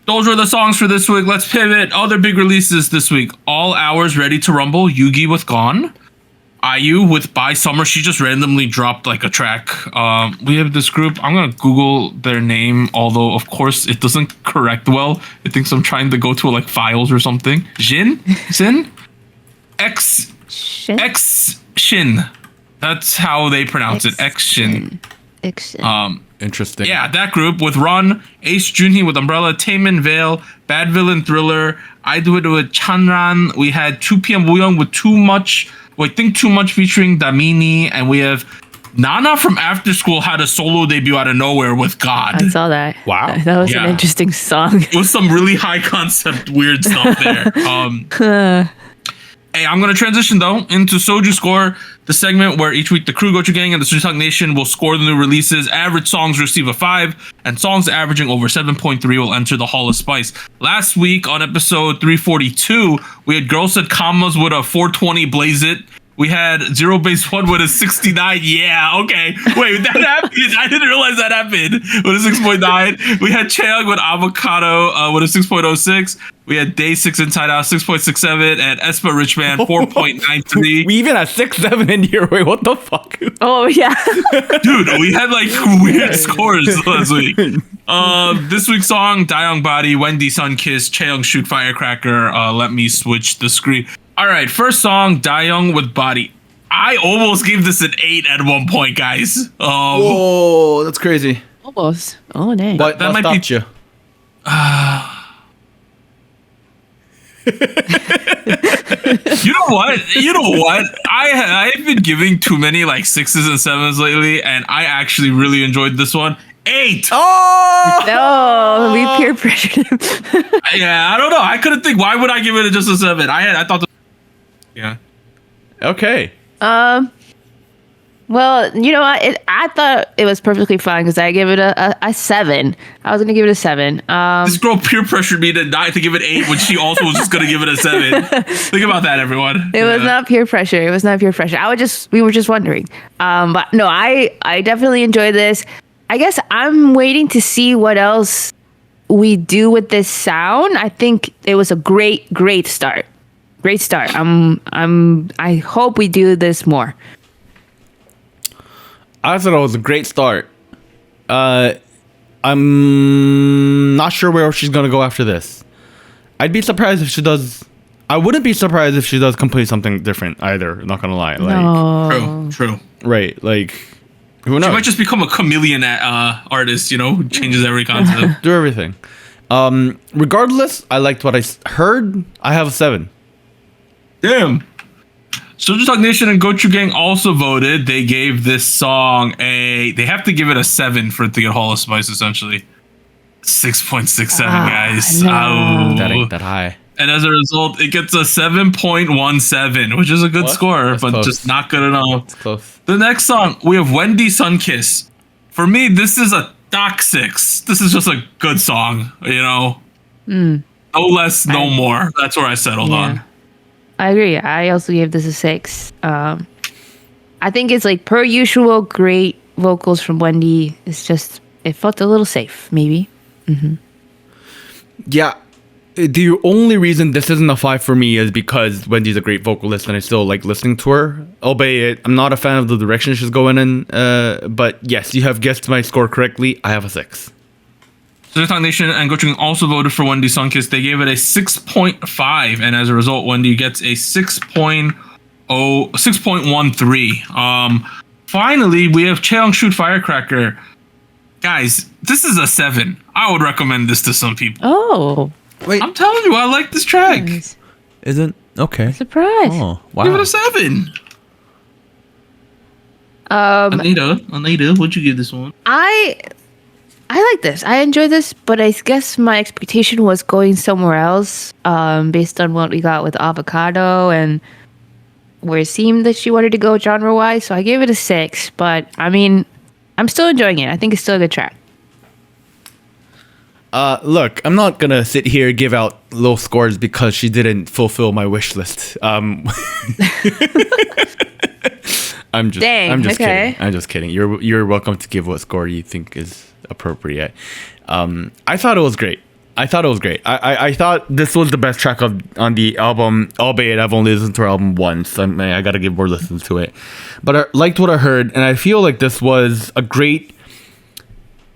Those were the songs for this week. Let's pivot. Other big releases this week. All Hours Ready to Rumble. Yugi with Gone. IU with By Summer. She just randomly dropped like a track. We have this group. I'm going to Google their name, although of course it doesn't correct well. It thinks I'm trying to go to like files or something. Sin? X Shin. That's how they pronounce it. X Shin. Interesting. Yeah, that group with Run, Ace Junhee with Umbrella, Taemin Veil, Bad Villain Thriller, I Do It with Chanran. We had 2PM Wooyoung with Too Much featuring Damini, and we have Nana from After School had a solo debut out of nowhere with God. I saw that. Wow. That was an interesting song. It was some really high concept weird stuff there. Hey, I'm going to transition, though, into SojuScore, the segment where each week the Crew, Gochu Gang, and the SojuTalk Nation will score the new releases. Average songs receive a 5, and songs averaging over 7.3 will enter the Hall of Spice. Last week on episode 342, we had Girl Said Commas with a 420 Blaze It. We had Zero Base 1 with a 69. Yeah, okay. Wait, that happened. I didn't realize that happened. With a 6.9. We had Chaeyoung with Avocado with a 6.06. We had Day 6 Inside Out 6.67 and Espa Richman 4.93. We even had 6-7 in here. Wait, what the fuck? Oh yeah. Dude, we had like weird scores last week. This week's song, Dayoung Body, Wendy Sunkiss, Chaeyoung Shoot Firecracker. Let me switch the screen. All right, first song, Dayoung with Body. I almost gave this an 8 at one point, guys. Whoa, that's crazy. Almost. Oh dang. What might stopped you? You know what? I've been giving too many like 6s and 7s lately, and I actually really enjoyed this one. 8. Oh No, we peer pressured him. Yeah, I don't know. I couldn't think. Why would I give it just a 7? I thought. Yeah. Okay. Well, you know what? I thought it was perfectly fine because I gave it a 7. I was gonna give it a 7. This girl peer pressured me to give it 8 when she also was just gonna give it a 7. Think about that, everyone. It was not peer pressure. It was not peer pressure. We were just wondering. But no, I definitely enjoyed this. I guess I'm waiting to see what else we do with this sound. I think it was a great start. Great start. I hope we do this more. I thought it was a great start. I'm not sure where she's gonna go after this. I'd be surprised if she does. I wouldn't be surprised if she does completely something different either. Not gonna lie. Like, No. True. right? Like, who knows? She might just become a chameleon artist, who changes every concept. Do everything. Regardless, I liked what I heard. I have a 7. Damn. SojuTalk Nation and Gochujang also voted. They gave this song they have to give it a 7 for it to get Hall of Spice, essentially. 6.67, guys. no. Ow. That ain't that high. And as a result, it gets a 7.17, which is a good score, That's but close. just not good enough. It's close. The next song, we have Wendy Sunkiss. For me, this is a Doc 6. This is just a good song, No less, no more. That's where I settled on. I agree. I also gave this a 6. I think it's like per usual, great vocals from Wendy. It's just, it felt a little safe, maybe. Yeah. The only reason this isn't a 5 for me is because Wendy's a great vocalist and I still like listening to her. Albeit, I'm not a fan of the direction she's going in. But yes, you have guessed my score correctly. I have a 6. SojuTalk Nation and Gochujang also voted for Wendy Sunkiss. They gave it a 6.5, and as a result, Wendy gets a 6.13. Finally, we have Chaeyoung shoot Firecracker. Guys, this is a 7. I would recommend this to some people. Oh, Wait, I'm telling you, I like this track. nice. isn't okay? Surprise. Oh, wow. Give it a 7. Anita, what'd you give this one? I like this. I enjoy this, but I guess my expectation was going somewhere else, based on what we got with Avocado and where it seemed that she wanted to go genre-wise. So I gave it a 6. But I mean, I'm still enjoying it. I think it's still a good track. Look, I'm not gonna sit here and give out low scores because she didn't fulfill my wish list. I'm just Dang, I'm just okay. kidding. I'm just kidding. You're welcome to give what score you think is appropriate. I thought it was great. I thought this was the best track on the album, albeit I've only listened to her album once. I gotta give more listens to it. But I liked what I heard, and I feel like this was a great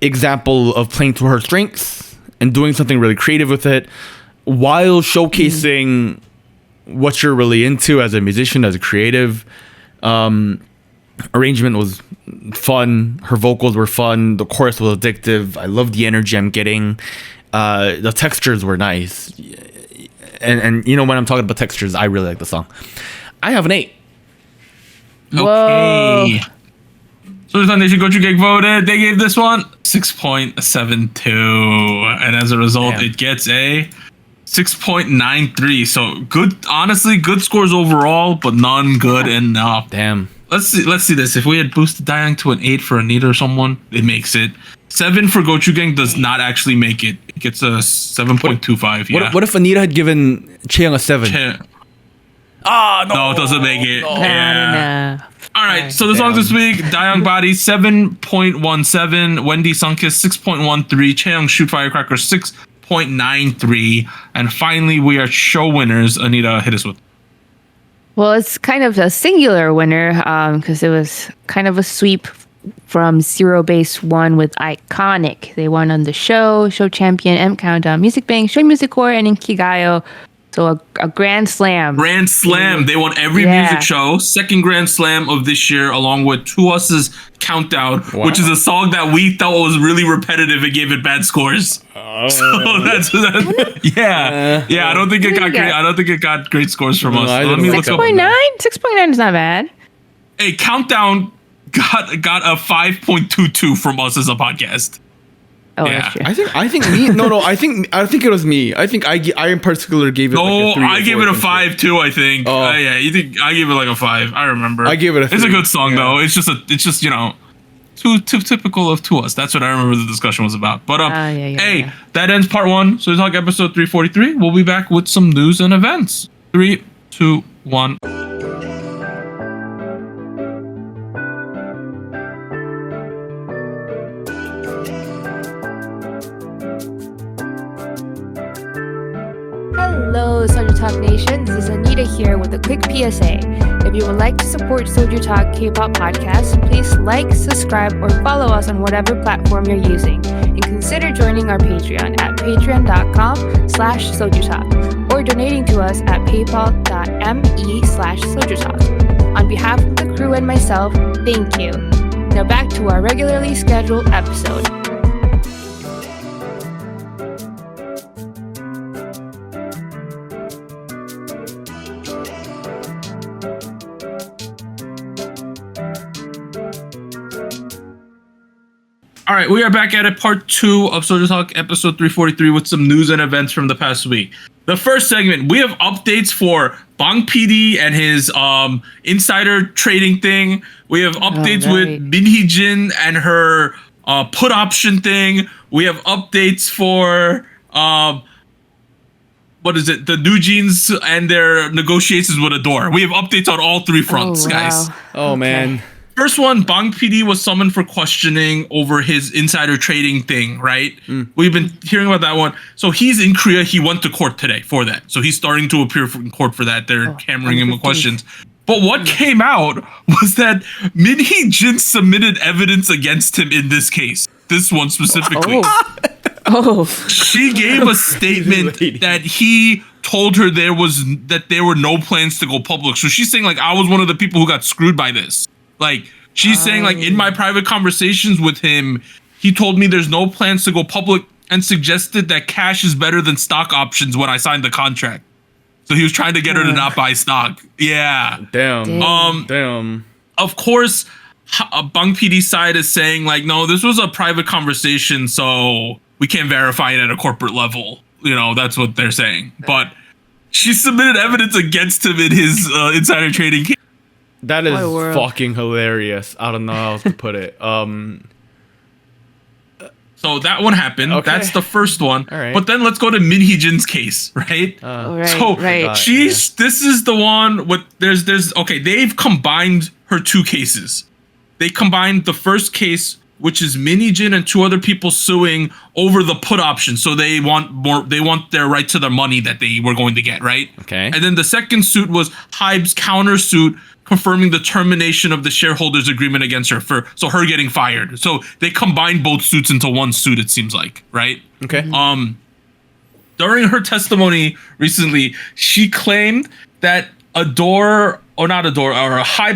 example of playing to her strengths and doing something really creative with it while showcasing what you're really into as a musician, as a creative. Arrangement was fun. Her vocals were fun. The chorus was addictive. I love the energy I'm getting. The textures were nice. And when I'm talking about textures, I really like the song. I have an 8. Okay. So the Nation Gochujang voted. They gave this one 6.72, and as a result, Damn. it gets a 6.93. So good, honestly, good scores overall, but none good enough. Damn. Let's see this. If we had boosted Dayoung to an 8 for Anita or someone, it makes it. 7 for Gochujang does not actually make it. It gets a 7.25. Yeah. What if Anita had given Chaeyoung a 7? No, it doesn't make it. Yeah. Nah. All right, so the songs this week: Dayoung Body 7.17, Wendy Sunkiss 6.13, Chaeyoung Shoot Firecracker 6.93, and finally we are show winners. Anita, hit us with. Well, it's kind of a singular winner, because it was kind of a sweep from Zero Base 1 with Iconic. They won on the show champion, M Countdown, Music Bank, Show Music Core, and Inkigayo. So a grand slam. Grand Slam. They won every music show. Second Grand Slam of this year, along with To Us's Countdown, which is a song that we thought was really repetitive and gave it bad scores. So that's yeah. I don't think it got great. I don't think it got great scores from us. Let me look up. 6.9? 6.9 is not bad. Hey, Countdown got a 5.22 from us as a podcast. Oh, Yeah. that's true. I think me. No. I think it was me. I think I in particular gave it. No, like a 3 or I gave 4 it a or something. 5 too. I think. Oh. Yeah, you think I gave it like a 5? I remember. I gave it a It's a 3. good song though. It's just too typical of To Us. That's what I remember the discussion was about. But yeah. that ends part 1. So we talk episode 343. We'll be back with some news and events. 3, 2, 1. Hello, SojuTalk Nation. This is Anita here with a quick PSA. If you would like to support SojuTalk Kpop Podcast, please like, subscribe, or follow us on whatever platform you're using. And consider joining our Patreon at patreon.com/SojuTalk or donating to us at paypal.me/SojuTalk. On behalf of the crew and myself, thank you. Now back to our regularly scheduled episode. All right, we are back at it, part 2 of SojuTalk episode 343 with some news and events from the past week. The first segment, we have updates for Bang PD and his insider trading thing. We have updates with Min Hee-jin and her put option thing. We have updates for the New Jeans and their negotiations with Adore. We have updates on all 3 fronts, guys. Oh, man. First one, Bang PD was summoned for questioning over his insider trading thing, right? We've been hearing about that one. So he's in Korea. He went to court today for that. So he's starting to appear in court for that. They're hammering him with questions. But what came out was that Min Hee-jin submitted evidence against him in this case. This one specifically. She gave a statement that he told her there were no plans to go public. So she's saying, like, I was one of the people who got screwed by this. Like, she's saying, like, in my private conversations with him, he told me there's no plans to go public and suggested that cash is better than stock options when I signed the contract. So he was trying to get her to not buy stock. Yeah. Damn. Of course, Bang PD's side is saying, like, no, this was a private conversation, so we can't verify it at a corporate level. You know, that's what they're saying. But she submitted evidence against him in his insider trading case. That is fucking hilarious. I don't know how else to put it. So that one happened. Okay. That's the first one. All right. But then let's go to Min Hee-jin's case, right? This is the one with they've combined her 2 cases. They combined the first case, which is Min Hee-jin and 2 other people suing over the put option. So they want their right to their money that they were going to get, right? Okay. And then the second suit was Hybe's countersuit confirming the termination of the shareholders agreement against her so her getting fired. So they combined both suits into one suit, it seems like, right? Okay. During her testimony recently, she claimed that Hybe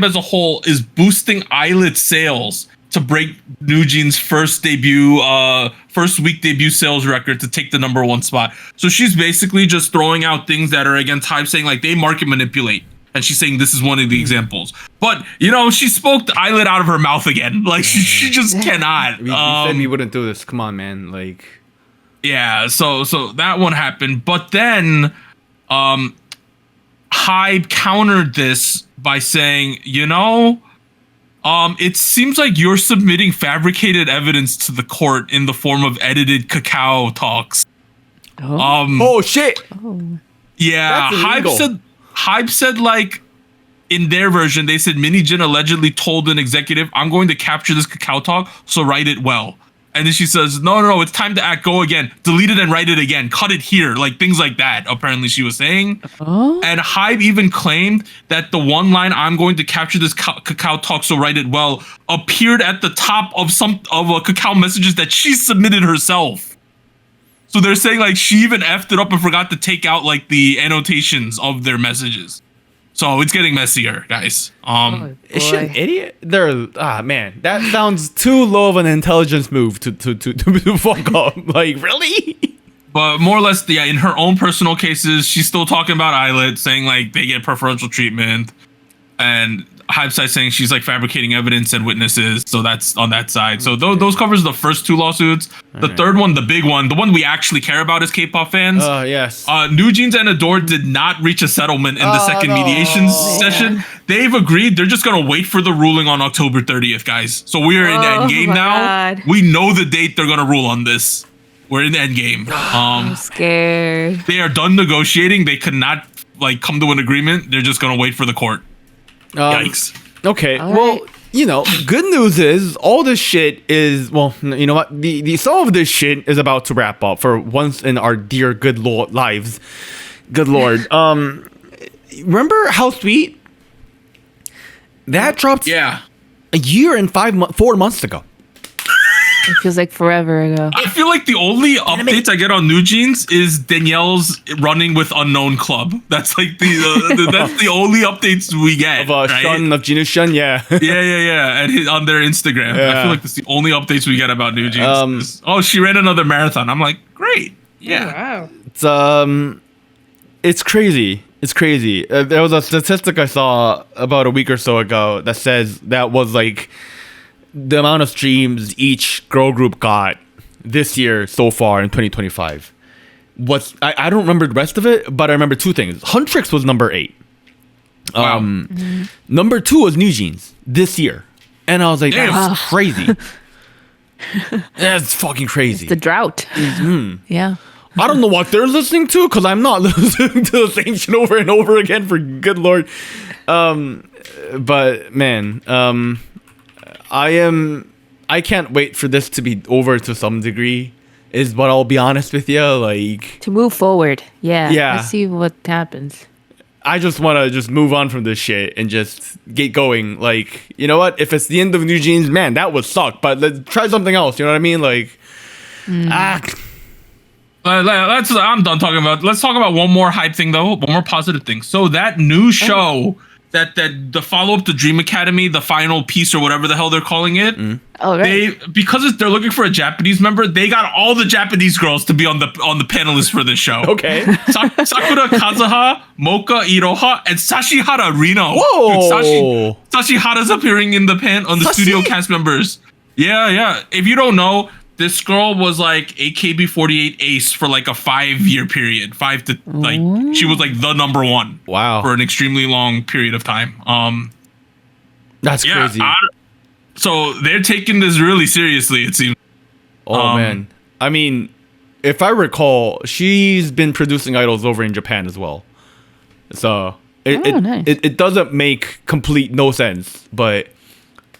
as a whole is boosting eyelid sales to break New Jeans' first week debut sales record to take the #1 spot. So she's basically just throwing out things that are against Hybe, saying like they market manipulate. And she's saying this is one of the examples. But, you know, she spoke the eyelid out of her mouth again. Like, she just cannot. We said we wouldn't do this. Come on, man. Like, yeah, so that one happened. But then Hybe countered this by saying, you know, it seems like you're submitting fabricated evidence to the court in the form of edited cacao talks. oh shit. Yeah, Hybe said, like, in their version, they said Min Hee-jin allegedly told an executive, I'm going to capture this cacao talk, so write it well. And then she says, no, it's time to act, go again, delete it and write it again, cut it here, like things like that, apparently she was saying. And Hybe even claimed that the one line, I'm going to capture this cacao talk, so write it well, appeared at the top of cacao messages that she submitted herself. So they're saying, like, she even effed it up and forgot to take out, like, the annotations of their messages. So it's getting messier, guys. Is she an idiot? Man, that sounds too low of an intelligence move to fuck up. Like, really? But more or less, yeah, in her own personal cases, she's still talking about eyelids, saying, like, they get preferential treatment. And Hybe side saying she's, like, fabricating evidence and witnesses. So that's on that side. So those covers the first 2 lawsuits. The third one, the big one, the one we actually care about as K-pop fans. Yes. New Jeans and Adore did not reach a settlement in the second mediations session. They've agreed. They're just going to wait for the ruling on October 30th, guys. So we're in endgame now. God. We know the date they're going to rule on this. We're in endgame. I'm scared. They are done negotiating. They could not, like, come to an agreement. They're just going to wait for the court. Yikes. Okay, well, you know, good news is all this shit is, well, you know what? The some of this shit is about to wrap up for once in our dear good Lord lives. Good lord. Remember How Sweet? That dropped Yeah. a year and 4 months ago. It feels like forever ago. I feel like the only updates I get on New Jeans is Danielle's running with Unknown Club. That's like that's the only updates we get. Of right? Shun, of Jinu Shun, yeah. Yeah. And on their Instagram. I feel like that's the only updates we get about New Jeans. She ran another marathon. I'm like, great. Yeah. Wow. It's crazy. It's crazy. There was a statistic I saw about a week or so ago that says that was like the amount of streams each girl group got this year so far in 2025. I don't remember the rest of it, but I remember two things. Huntrix was number 8. Wow. Number 2 was New Jeans this year. And I was like, that's crazy. That's fucking crazy. The drought. Yeah. I don't know what they're listening to because I'm not listening to the same shit over and over again for good lord. But man, I can't wait for this to be over to some degree, is what I'll be honest with you. Like, To move forward. Yeah. Yeah. Let's see what happens. I just want to just move on from this shit and just get going. Like, you know what? If it's the end of New Jeans, man, that would suck. But let's try something else. You know what I mean? Like, I'm done talking about. Let's talk about one more hype thing though. One more positive thing. So that new show, that the follow up to Dream Academy, the final piece or whatever the hell they're calling it. Oh, right. They're looking for a Japanese member. They got all the Japanese girls to be on the panelists for this show. okay. Sakura Kazuha, Mocha Iroha, and Sashihara Rino. Whoa. Dude, Sashihara's appearing in the studio cast members. Yeah. If you don't know, this girl was like AKB48 ace for like a 5-year period. She was like the number one. Wow. For an extremely long period of time. That's crazy. So they're taking this really seriously, it seems. Oh man. I mean, if I recall, she's been producing idols over in Japan as well. So nice. it doesn't make complete no sense, but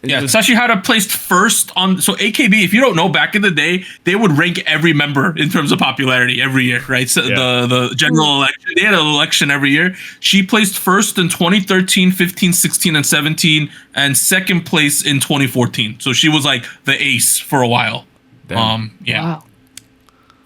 Sashihara placed first on. So AKB, if you don't know, back in the day, they would rank every member in terms of popularity every year, right? So the general election, they had an election every year. She placed first in 2013, 15, 16, and 17, and second place in 2014. So she was like the ace for a while. Damn. Wow.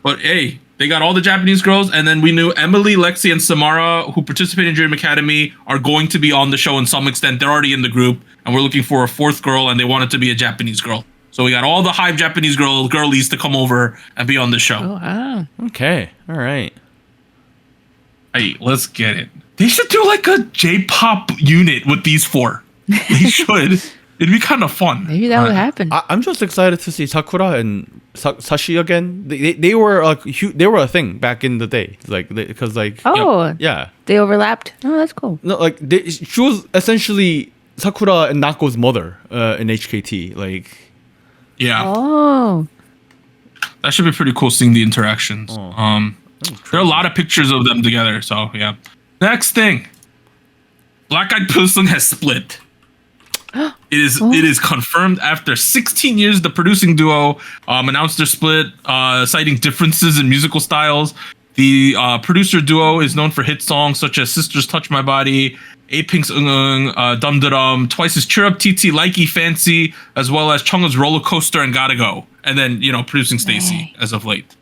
But hey, they got all the Japanese girls, and then we knew Emily, Lexi, and Samara, who participated in Dream Academy, are going to be on the show in some extent. They're already in the group, and we're looking for a 4th girl, and they want it to be a Japanese girl. So we got all the Hive Japanese girlies to come over and be on the show. Oh, wow. okay. All right. Hey, let's get it. They should do like a J-pop unit with these 4. They should. It'd be kind of fun. Maybe that would happen. I'm just excited to see Sakura and Sashi again. They were like they were a thing back in the day, like because like yeah, they overlapped. Oh, that's cool. no, like she was essentially Sakura and Nako's mother in HKT. Like, Yeah, Oh, that should be pretty cool seeing the interactions. There are a lot of pictures of them together. So yeah. Next thing, Black Eyed Peas has split. It is confirmed after 16 years. The producing duo announced their split, citing differences in musical styles. The producer duo is known for hit songs such as "Sisters Touch My Body," A-Pink's "Dum Dum," Twice's "Cheer Up TT," "Likey Fancy," as well as Chungha's "Roller Coaster" and "Gotta Go," and then producing Stacey as of late.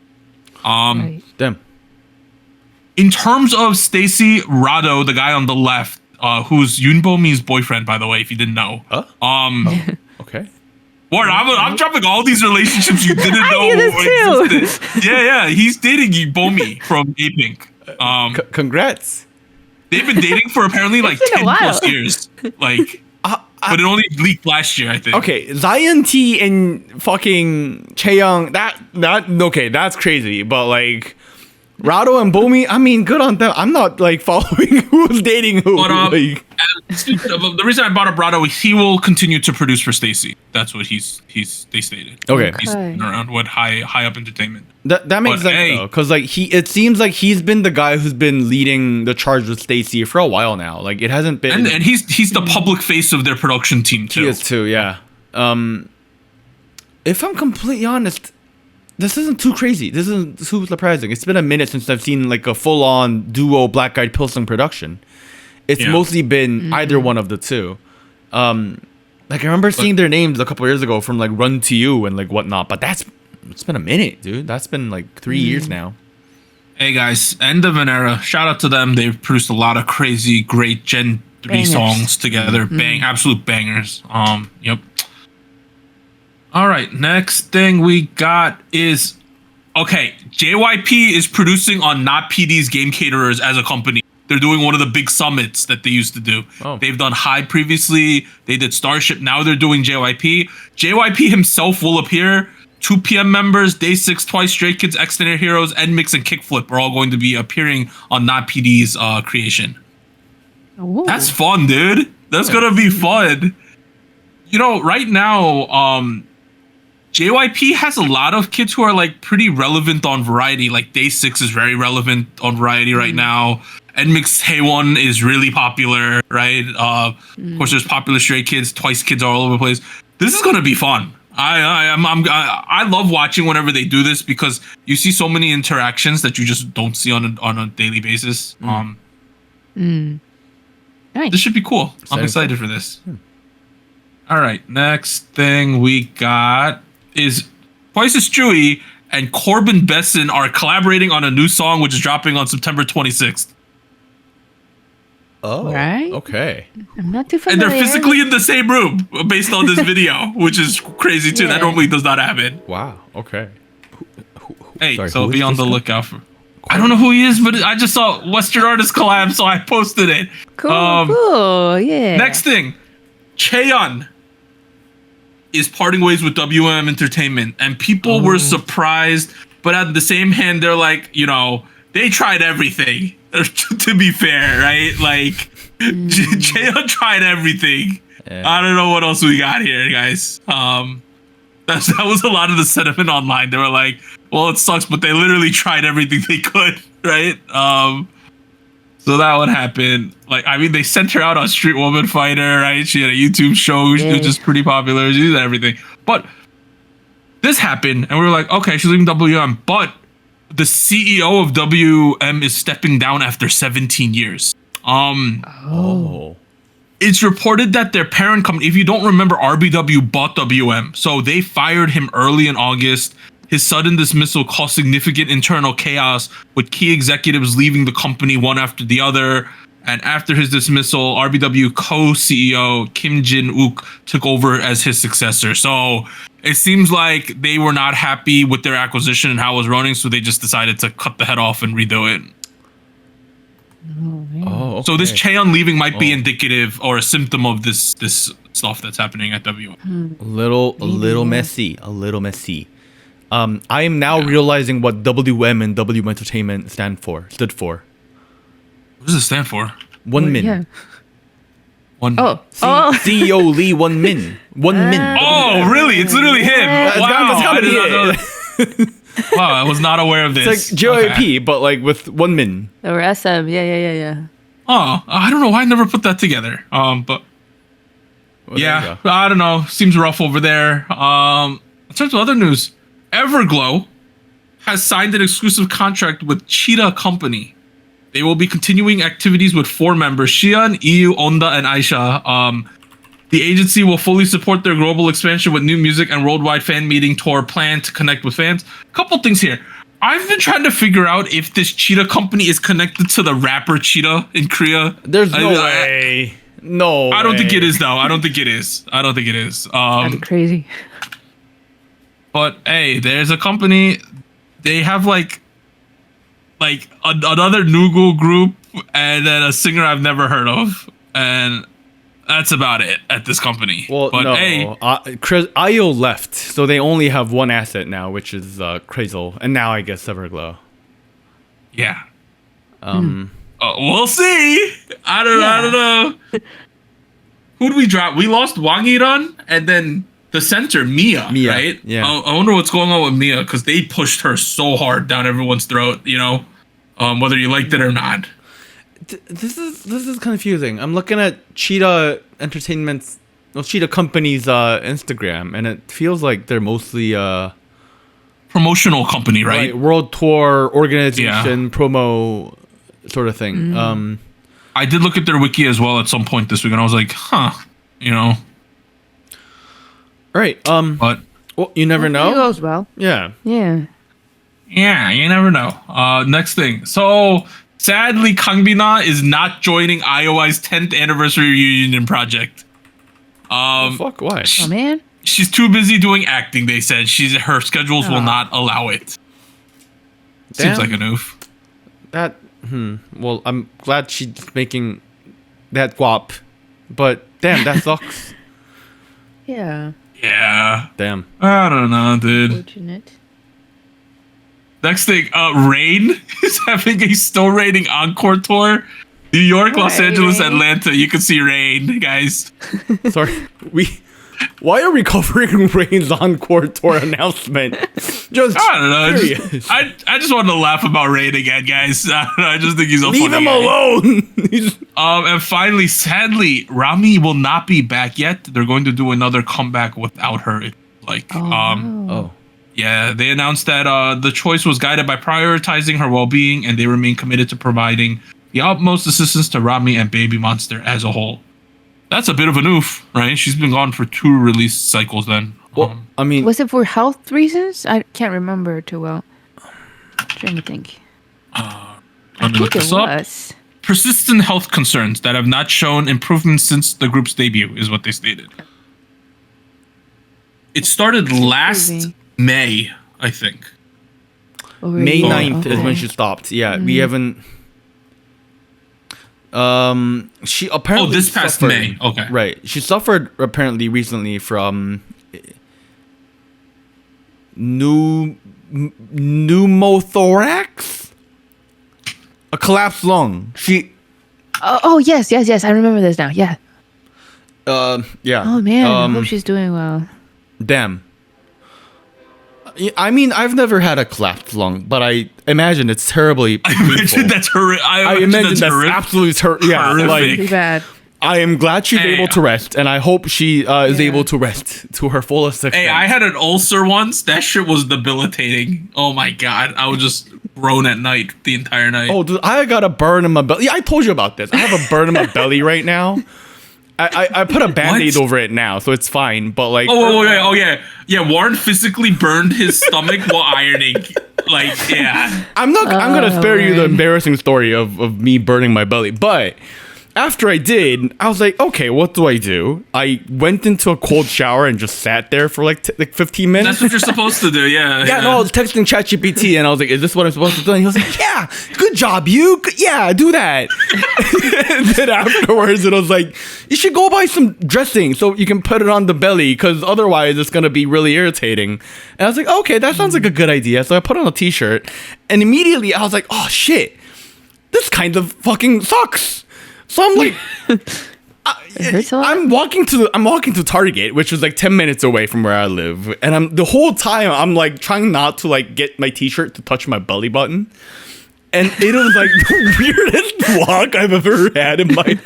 right. damn. In terms of Stacey, Rado, the guy on the left, who's Yunbomi's boyfriend, by the way, if you didn't know. Okay. Word, I'm dropping all these relationships you didn't know knew this existed. Yeah, he's dating Yunbomi from A-Pink. Congrats. They've been dating for apparently like It's been a 10 plus while. years. Like, but it only leaked last year, I think. Okay, Zion T and fucking Chaeyoung. That okay, that's crazy. But like, Rado and Bomi, I mean, good on them. I'm not like following who's dating who. But like, the reason I brought up Rado, he will continue to produce for Stacey. That's what they stated. Okay. He's been around what high up entertainment. that makes But, sense hey. though, because like it seems like he's been the guy who's been leading the charge with Stacey for a while now. Like it hasn't been. And he's the public face of their production team too. He is too, yeah. If I'm completely honest, this isn't too crazy. This isn't too surprising. It's been a minute since I've seen like a full-on duo Black Eyed Pilsung production. It's mostly been either one of the two. Like I remember seeing their names a couple years ago from like Run to You and like whatnot, but it's been a minute, dude. That's been like 3 years now. Hey guys, end of an era. Shout out to them. They've produced a lot of crazy, great Gen 3 Bangers. songs together. Absolute bangers. Yep. All right, next thing we got is JYP is producing on Not PD's Game Caterers as a company. They're doing one of the big summits that they used to do. Oh. They've done Hyde previously. They did Starship. Now they're doing JYP. JYP himself will appear. 2 PM members, Day 6, Twice, Stray Kids, Extended Heroes, NMIX, and Kickflip are all going to be appearing on Not PD's creation. Ooh. That's fun, dude. That's gonna be fun. You know, right now, JYP has a lot of kids who are like pretty relevant on Variety. Like Day 6 is very relevant on Variety right now. NMIX Haewon is really popular, right? Of course, there's popular Stray Kids, Twice kids are all over the place. This is gonna be fun. I love watching whenever they do this because you see so many interactions that you just don't see on a daily basis. Nice. This should be cool. I'm excited for this. All right, next thing we got is Twice as Chewy and Corbin Besson are collaborating on a new song which is dropping on September 26th. Oh, Right? okay. I'm not too And familiar. they're physically in the same room based on this video, which is crazy too. That Yeah. normally does not happen. Wow. Okay. Hey, Sorry, so who be is on this the guy? lookout for. I don't know who he is, but I just saw Western Artist collab, so I posted it. Cool, cool, yeah. Next thing, Chaeyoung is parting ways with WM Entertainment, and people were surprised, but at the same hand, they're like, you know, they tried everything. To be fair, right? Like, Chaeyoung tried everything. Yeah. I don't know what else we got here, guys. That was a lot of the sentiment online. They were like, well, it sucks, but they literally tried everything they could, right? So that would happen. Like, I mean, they sent her out on Street Woman Fighter, right? She had a YouTube show, which is pretty popular. She did everything. But this happened, and we were like, okay, she's leaving WM. But the CEO of WM is stepping down after 17 years. Oh. It's reported that their parent company, if you don't remember, RBW bought WM. So they fired him early in August. His sudden dismissal caused significant internal chaos, with key executives leaving the company one after the other. And after his dismissal, RBW co-CEO Kim Jin-wook took over as his successor. So it seems like they were not happy with their acquisition and how it was running, so they just decided to cut the head off and redo it. Oh. So this okay. Chaeyoung leaving might be indicative or a symptom of this stuff that's happening at WM. A little messy. I am now realizing what WM and WM Entertainment stood for. What does it stand for? One Min. Yeah. One. Oh, CEO Lee One Min. One Min. Oh, really? It's literally him. That's Wow. gotta I be did not know it. that. Wow, I was not aware of this. It's like JYP, but like with One Min. or SM. Yeah. Oh, I don't know why I never put that together. But Well, there you yeah, go. I don't know. Seems rough over there. In terms of other news, Everglow has signed an exclusive contract with Cheetah Company. They will be continuing activities with 4 members: Xian, Iyu, Onda, and Aisha. The agency will fully support their global expansion with new music and worldwide fan meeting tour planned to connect with fans. Couple things here. I've been trying to figure out if this Cheetah Company is connected to the rapper Cheetah in Korea. There's no way. No. I don't think way. it is, though. I don't think it is. That'd be crazy. But hey, there's a company. They have like another Noogle group and then a singer I've never heard of, and that's about it at this company. Well, but no. hey, IO left, so they only have one asset now, which is Crazel, and now I guess Everglow. yeah. We'll see. I don't know. Who'd we drop? We lost Wang Yiran and then the center Mia, right? Yeah. I wonder what's going on with Mia because they pushed her so hard down everyone's throat. You know, whether you liked it or not. This is confusing. I'm looking at Cheetah Entertainment's, Cheetah Company's Instagram, and it feels like they're mostly promotional company, right? World tour organization, promo sort of thing. I did look at their wiki as well at some point this week, and I was like, huh, you know. Right. But well, you never It know. goes well. Yeah. Yeah. yeah, you never know. Next thing. So sadly, Kangbina is not joining IOI's 10th anniversary reunion project. Fuck, why? Oh man. She's too busy doing acting, they said. Her schedules will not allow it. Seems Damn. like an oof. That. Well, I'm glad she's making that guap, but damn, that sucks. Yeah. Yeah. Damn. I don't know, dude. Fortunate. Next thing, Rain is having a still raining encore tour. New York, Los Angeles, Rain. Atlanta. You can see Rain, guys. Sorry, Why are we covering Rain's encore tour announcement? Just I don't know. curious. I just wanted to laugh about Rain again, guys. I don't know, I just think he's a Leave funny him guy. alone. He's- And finally, sadly, Rami will not be back yet. They're going to do another comeback without her. oh. Yeah, they announced that the choice was guided by prioritizing her well-being, and they remain committed to providing the utmost assistance to Rami and Baby Monster as a whole. That's a bit of an oof, right? She's been gone for 2 release cycles then. Well, I mean, Was it for health reasons? I can't remember too well. Trying to think. I let me look think it this up. was. Persistent health concerns that have not shown improvement since the group's debut is what they stated. It started last improving. May, I think. May Already? 9th is Okay. when she stopped. Yeah, we haven't. She apparently. This past suffered- May. Okay. Right. She suffered apparently recently from pneumothorax, a collapsed lung. She. Oh yes. I remember this now. Yeah. Yeah. Oh man. I hope she's doing well. Damn. I mean, I've never had a collapsed lung, but I imagine it's terribly I painful. imagine that's horrific. I imagine that's horrific. absolutely yeah. Horrific. Like, Pretty bad. I am glad she's Hey, able to rest, and I hope she is able to rest to her fullest extent. Hey, I had an ulcer once. That shit was debilitating. Oh my god. I would just groan at night the entire night. Oh, dude, I got a burn in my belly. Yeah, I told you about this. I have a burn in my belly right now. I put a band-aid What? over it now, so it's fine. But like, Oh yeah. Yeah, Warren physically burned his stomach while ironing. Like, yeah. I'm gonna spare you the man. embarrassing story of me burning my belly. But after I did, I was like, okay, what do? I went into a cold shower and just sat there for like 15 minutes. That's what you're supposed to do, yeah. Yeah, no, I was texting ChatGPT and I was like, is this what I'm supposed to do? And he was like, yeah, good job, you. Yeah, do that. And then afterwards, it was like, you should go buy some dressing so you can put it on the belly because otherwise it's going to be really irritating. And I was like, okay, that sounds like a good idea. So I put on a t-shirt and immediately I was like, oh shit, this kind of fucking sucks. So I'm like, It hurts a lot. I'm walking to Target, which is like 10 minutes away from where I live, and the whole time I'm like trying not to like get my t-shirt to touch my belly button, and it was like the weirdest walk I've ever had in my.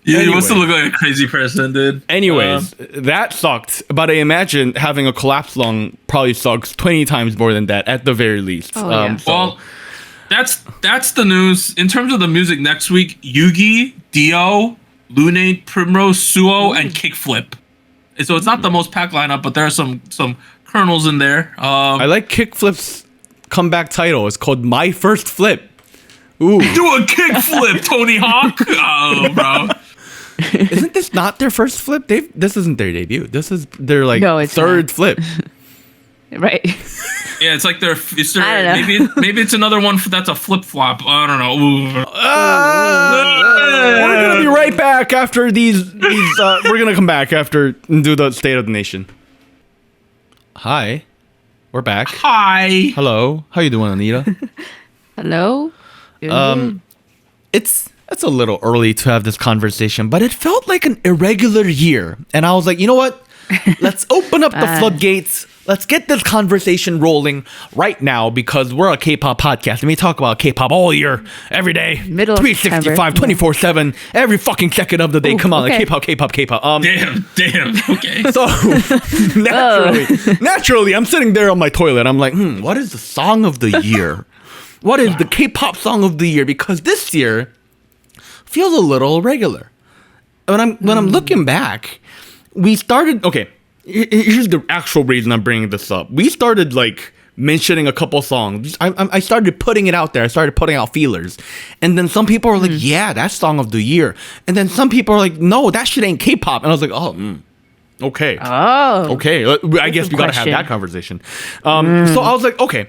Yeah, you must have Anyway. looked like a crazy person, dude. Anyways, that sucked, but I imagine having a collapsed lung probably sucks 20 times more than that at the very least. Oh, yeah. So- Well, that's the news. In terms of the music next week, Yugi, Dio, Lunate, Primrose, Suo, and Kickflip. And so it's not the most packed lineup, but there are some kernels in there. I like Kickflip's comeback title. It's called My First Flip. Ooh. Do a kickflip, Tony Hawk. Oh, bro. Isn't this not their first flip? This isn't their debut. This is their like No, it's third not. flip. Right. Yeah, it's like I don't know. maybe it's another one that's a flip flop. I don't know. Ooh. We're gonna be right back after these. We're gonna come back after and do the State of the Nation. Hi, we're back. Hi. Hello, how you doing, Anita? Hello. Doing It's a little early to have this conversation, but it felt like an irregular year, and I was like, you know what? let's open up the floodgates. Let's get this conversation rolling right now because we're a K-pop podcast and we talk about K-pop all year, every day, Middle of 365, 24/7, every fucking second of the day. Come on, okay. like K-pop. Damn. Okay. So naturally, I'm sitting there on my toilet. I'm like, what is the song of the year? What is the K-pop song of the year? Because this year feels a little irregular. When I'm looking back, we started. Okay, here's the actual reason I'm bringing this up. We started like mentioning a couple songs. I started putting it out there. I started putting out feelers, and then some people were like, "Yeah, that's song of the year," and then some people are like, "No, that shit ain't K-pop," and I was like, "Oh." Okay. Oh. Okay. I guess we gotta have that conversation. So I was like, okay,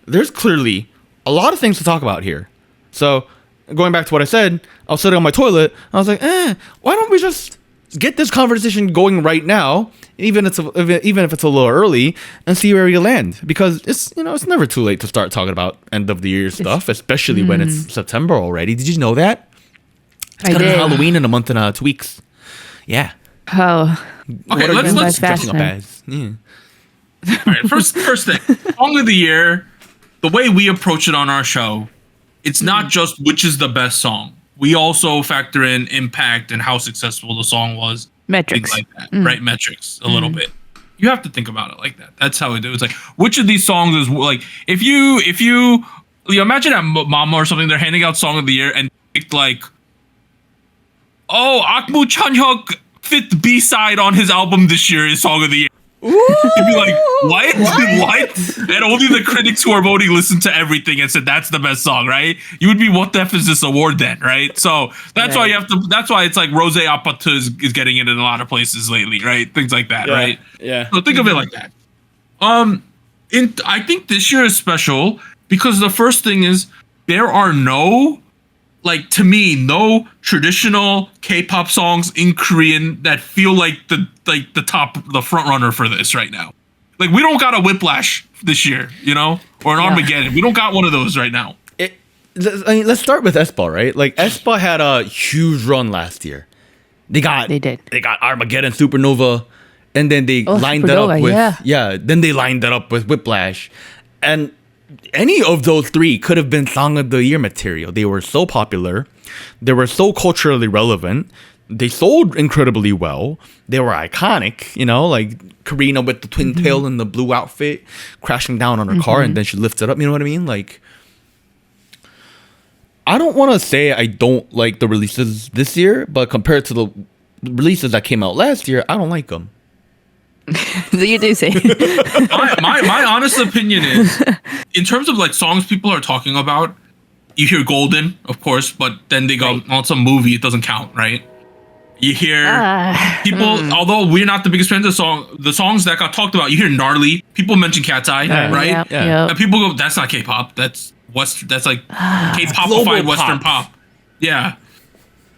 there's clearly a lot of things to talk about here. So going back to what I said, I was sitting on my toilet. I was like, why don't we just get this conversation going right now, even if it's a little early, and see where we land? Because it's never too late to start talking about end of the year stuff, especially when it's September already. Did you know that? It's gonna be Halloween in a month and 2 weeks. Yeah. Oh. Okay, let's dressing up as. Yeah. All right, first thing, song of the year. The way we approach it on our show, it's not just which is the best song. We also factor in impact and how successful the song was. Metrics. Things like that, right? Metrics a little bit. You have to think about it like that. That's how we do it. It's like, which of these songs is like, if you imagine at Mama or something, they're handing out song of the year and picked like, Akmu Chanhyuk fifth B-side on his album this year is song of the year. You'd be like, what? And only the critics who are voting listened to everything and said that's the best song, right? You would be, what the F is this award then, right? So that's why that's why it's like Rose Apatu is getting it in a lot of places lately, right? Things like that, right? Yeah. So think of it like that. I think this year is special because the first thing is there are no traditional K-pop songs in Korean that feel like the front runner for this right now. Like we don't got a Whiplash this year, or an Armageddon. We don't got one of those right now. Let's start with aespa, right? Like aespa had a huge run last year. They got Armageddon, Supernova, and then they lined that up with Then they lined that up with Whiplash, and any of those three could have been song of the year material. They were so popular. They were so culturally relevant. They sold incredibly well. They were iconic, like Karina with the twin tail and the blue outfit crashing down on her car and then she lifts it up. You know what I mean? Like, I don't want to say I don't like the releases this year, but compared to the releases that came out last year, I don't like them. So you do say. my honest opinion is, in terms of like songs people are talking about, you hear Golden, of course, but then they go on some movie, it doesn't count, right? You hear people, although we're not the biggest fans of the songs that got talked about, you hear Gnarly, people mention Cat's Eye, right? Yeah. And people go, that's not K-pop, that's like K-popified Western pop. Yeah.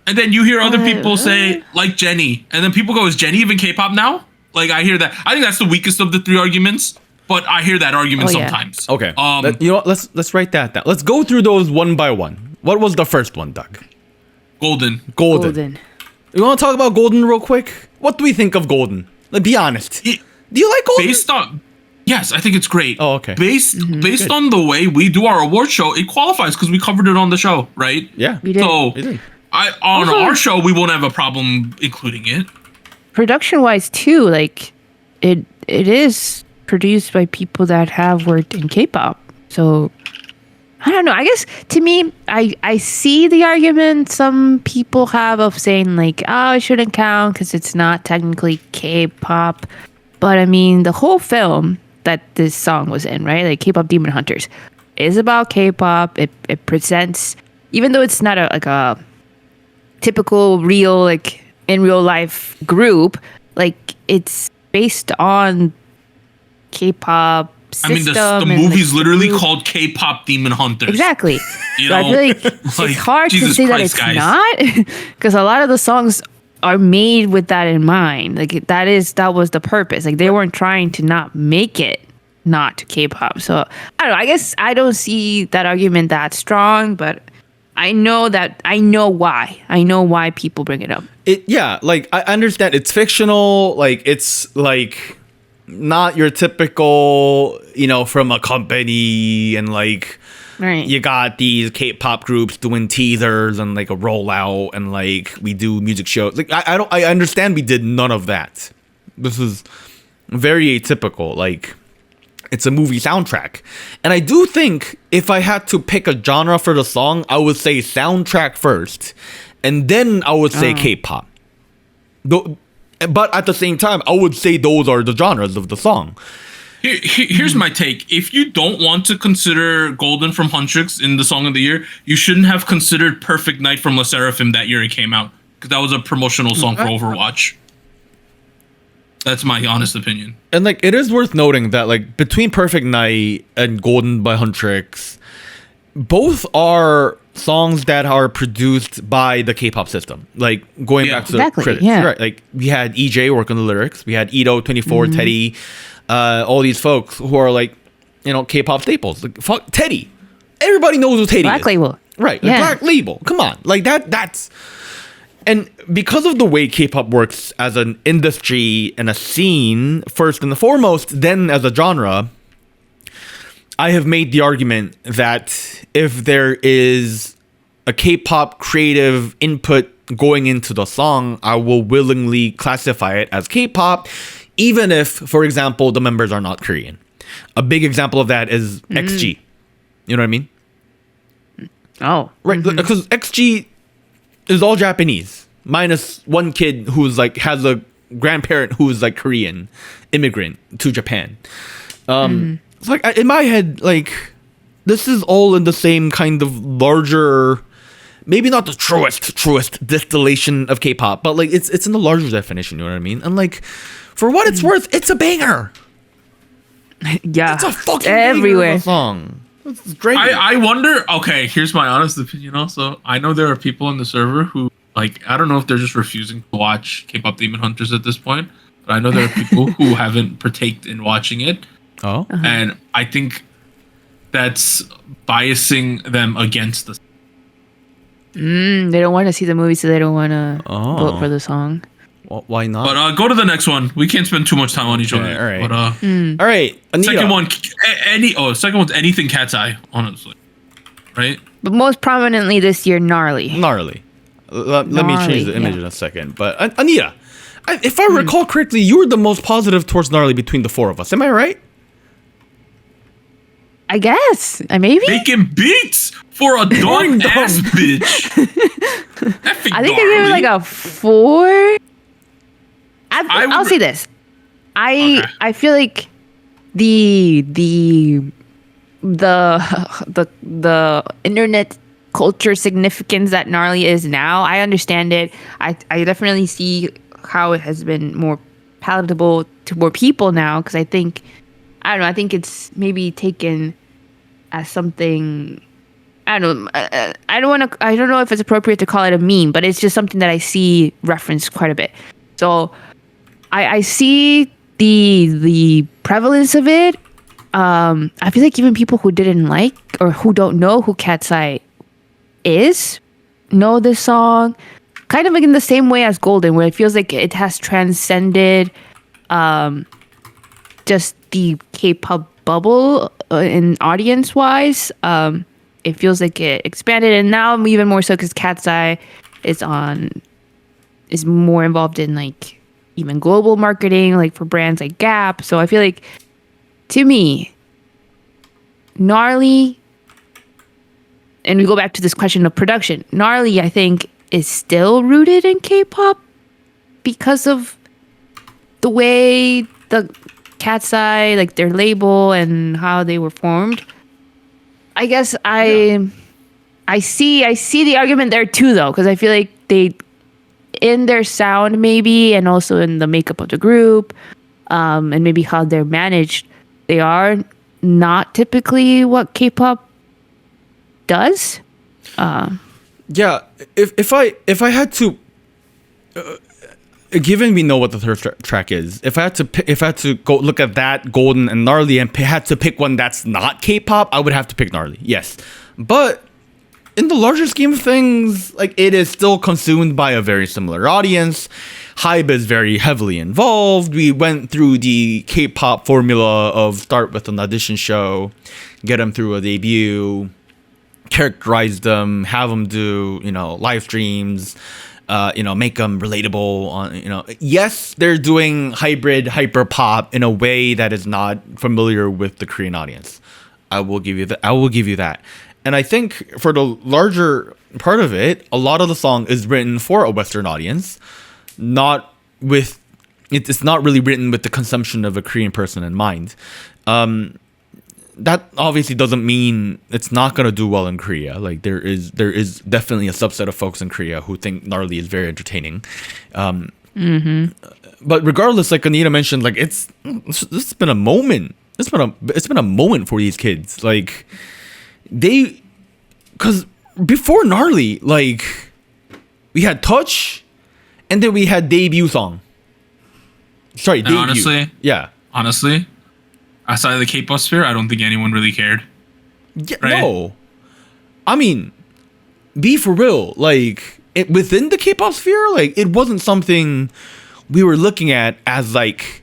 And then you hear other people say, like Jenny, and then people go, is Jenny even K-pop now? Like, I hear that. I think that's the weakest of the three arguments, but I hear that argument sometimes. Okay. You know what? Let's write that down. Let's go through those one by one. What was the first one, Doug? Golden. You want to talk about Golden real quick? What do we think of Golden? Like, be honest. Do you like Golden? Yes, I think it's great. Oh, okay. Based on the way we do our award show, it qualifies because we covered it on the show, right? Yeah. We did. So, on our show, we won't have a problem including it. Production-wise, too, like, it is produced by people that have worked in K-pop. So, I don't know. I guess, to me, I see the argument some people have of saying, like, it shouldn't count because it's not technically K-pop. But, I mean, the whole film that this song was in, right? Like, K-pop Demon Hunters is about K-pop. It presents, even though it's not a typical real, like, in real life group, like it's based on K-pop system. I mean, the movie's literally called K-pop Demon Hunters. Exactly. So I feel like it's hard to say that it's not, because a lot of the songs are made with that in mind. Like that was the purpose. Like they weren't trying to not make it not K-pop. So I don't know. I guess I don't see that argument that strong, but I know why people bring it up. Like I understand it's fictional, like it's like not your typical, from a company, and like Right. you got these K-pop groups doing teasers and like a rollout, and like we do music shows. Like I understand we did none of that. This is very atypical. Like it's a movie soundtrack. And I do think if I had to pick a genre for the song, I would say soundtrack first, and then I would say K-pop. But at the same time, I would say those are the genres of the song. Here's my take. If you don't want to consider Golden from Huntrix in the Song of the Year, you shouldn't have considered Perfect Night from La Seraphim that year it came out, because that was a promotional song for Overwatch. That's my honest opinion. And like it is worth noting that like between Perfect Night and Golden by Huntrix, both are songs that are produced by the K-pop system. Like going back to the critics, right? Like we had EJ work on the lyrics, we had Ito, 24, Teddy, all these folks who are like, K-pop staples. Like fuck Teddy, everybody knows who Teddy Black is. Label, right? The Black Label. Come on, like that's. And because of the way K-pop works as an industry and a scene, first and foremost, then as a genre, I have made the argument that if there is a K-pop creative input going into the song, I will willingly classify it as K-pop, even if, for example, the members are not Korean. A big example of that is XG. You know what I mean? Oh. Right, because XG is all Japanese, minus one kid who's like has a grandparent who's like Korean immigrant to Japan. It's like in my head, like this is all in the same kind of larger, maybe not the truest distillation of K-pop, but like it's in the larger definition. You know what I mean? And like for what it's worth, it's a banger. Yeah, it's a fucking everywhere banger of a song. It's great. I wonder. Okay, here's my honest opinion. Also, I know there are people on the server who like, I don't know if they're just refusing to watch K-pop Demon Hunters at this point, but I know there are people who haven't partaked in watching it. Oh, and I think that's biasing them against the. They don't want to see the movie, so they don't want to vote for the song. Well, why not? But go to the next one. We can't spend too much time on each other. All right. But all right. Anita. Second one's anything Cat's Eye, honestly. Right? But most prominently this year, Gnarly. Let me change the image in a second. But Anita, if I recall correctly, you were the most positive towards Gnarly between the four of us. Am I right? I guess. Maybe? Making beats for a dog ass bitch. I think I gave it like a 4. I'll say this. I feel like the internet culture significance that Gnarly is now, I understand it. I definitely see how it has been more palatable to more people now, because I think it's maybe taken as something, I don't know if it's appropriate to call it a meme, but it's just something that I see referenced quite a bit. So I see the prevalence of it. I feel like even people who didn't like or who don't know who Cat's Eye is know this song, kind of like in the same way as Golden, where it feels like it has transcended just the K-pop bubble in audience wise. It feels like it expanded, and now even more so because Cat's Eye is more involved in like even global marketing, like for brands like Gap. So I feel like, to me, Gnarly, and we go back to this question of production, Gnarly, I think, is still rooted in K-pop because of the way the Cat's Eye, like their label and how they were formed. I guess I see the argument there too, though, because I feel like they, in their sound maybe, and also in the makeup of the group, and maybe how they're managed, they are not typically what K-pop does. Yeah, if I had to, given we know what the third track is, if I had to go look at that, Golden and Gnarly, and had to pick one that's not K-pop, I would have to pick Gnarly. Yes, but in the larger scheme of things, like it is still consumed by a very similar audience. Hybe is very heavily involved. We went through the K-pop formula of start with an audition show, get them through a debut, characterize them, have them do, live streams, make them relatable on, yes, they're doing hybrid hyper pop in a way that is not familiar with the Korean audience. I will give you that. And I think for the larger part of it, a lot of the song is written for a Western audience, it's not really written with the consumption of a Korean person in mind. That obviously doesn't mean it's not gonna do well in Korea. Like there is definitely a subset of folks in Korea who think Gnarly is very entertaining. But regardless, like Anita mentioned, like it's been a moment. It's been a moment for these kids. Like because before Gnarly, like we had Touch, and then we had debut song. Sorry, and debut. Honestly, outside of the K-pop sphere, I don't think anyone really cared. Yeah, right? No, I mean, be for real. Like within the K-pop sphere, like it wasn't something we were looking at as like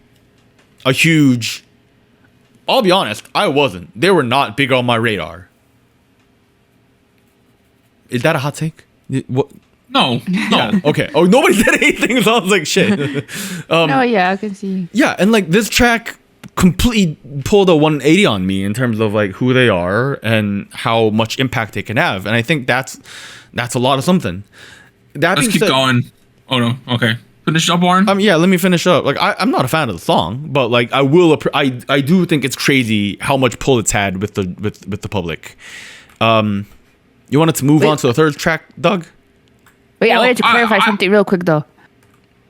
a huge. I'll be honest, I wasn't. They were not big on my radar. Is that a hot take? What? No. Yeah, okay. Oh, nobody said anything, so I was like, shit. yeah, I can see. Yeah, and like this track completely pulled a 180 on me in terms of like who they are and how much impact they can have, and I think that's a lot of something. Let's keep going. Oh no, okay. Finish up, Warren. Yeah, let me finish up. Like I'm not a fan of the song, but like I do think it's crazy how much pull it's had with the public. You wanted to move on to the third track, Doug? Wait, I wanted to clarify something real quick though.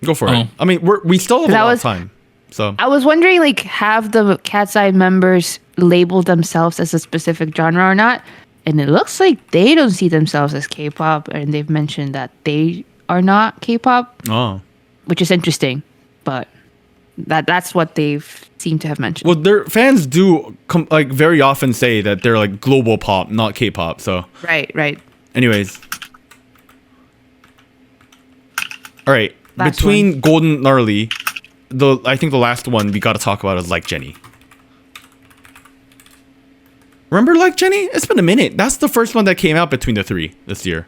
Go for it. I mean, we still have a lot of time. So I was wondering, like, have the Cat's Eye members labeled themselves as a specific genre or not? And it looks like they don't see themselves as K-pop, and they've mentioned that they are not K-pop. Oh, which is interesting, but that's what they've seemed to have mentioned. Well, their fans do like very often say that they're like global pop, not K-pop. So right. Anyways. All right, last between one. Golden Gnarly, I think the last one we got to talk about is Like Jenny. Remember Like Jenny? It's been a minute. That's the first one that came out between the three this year.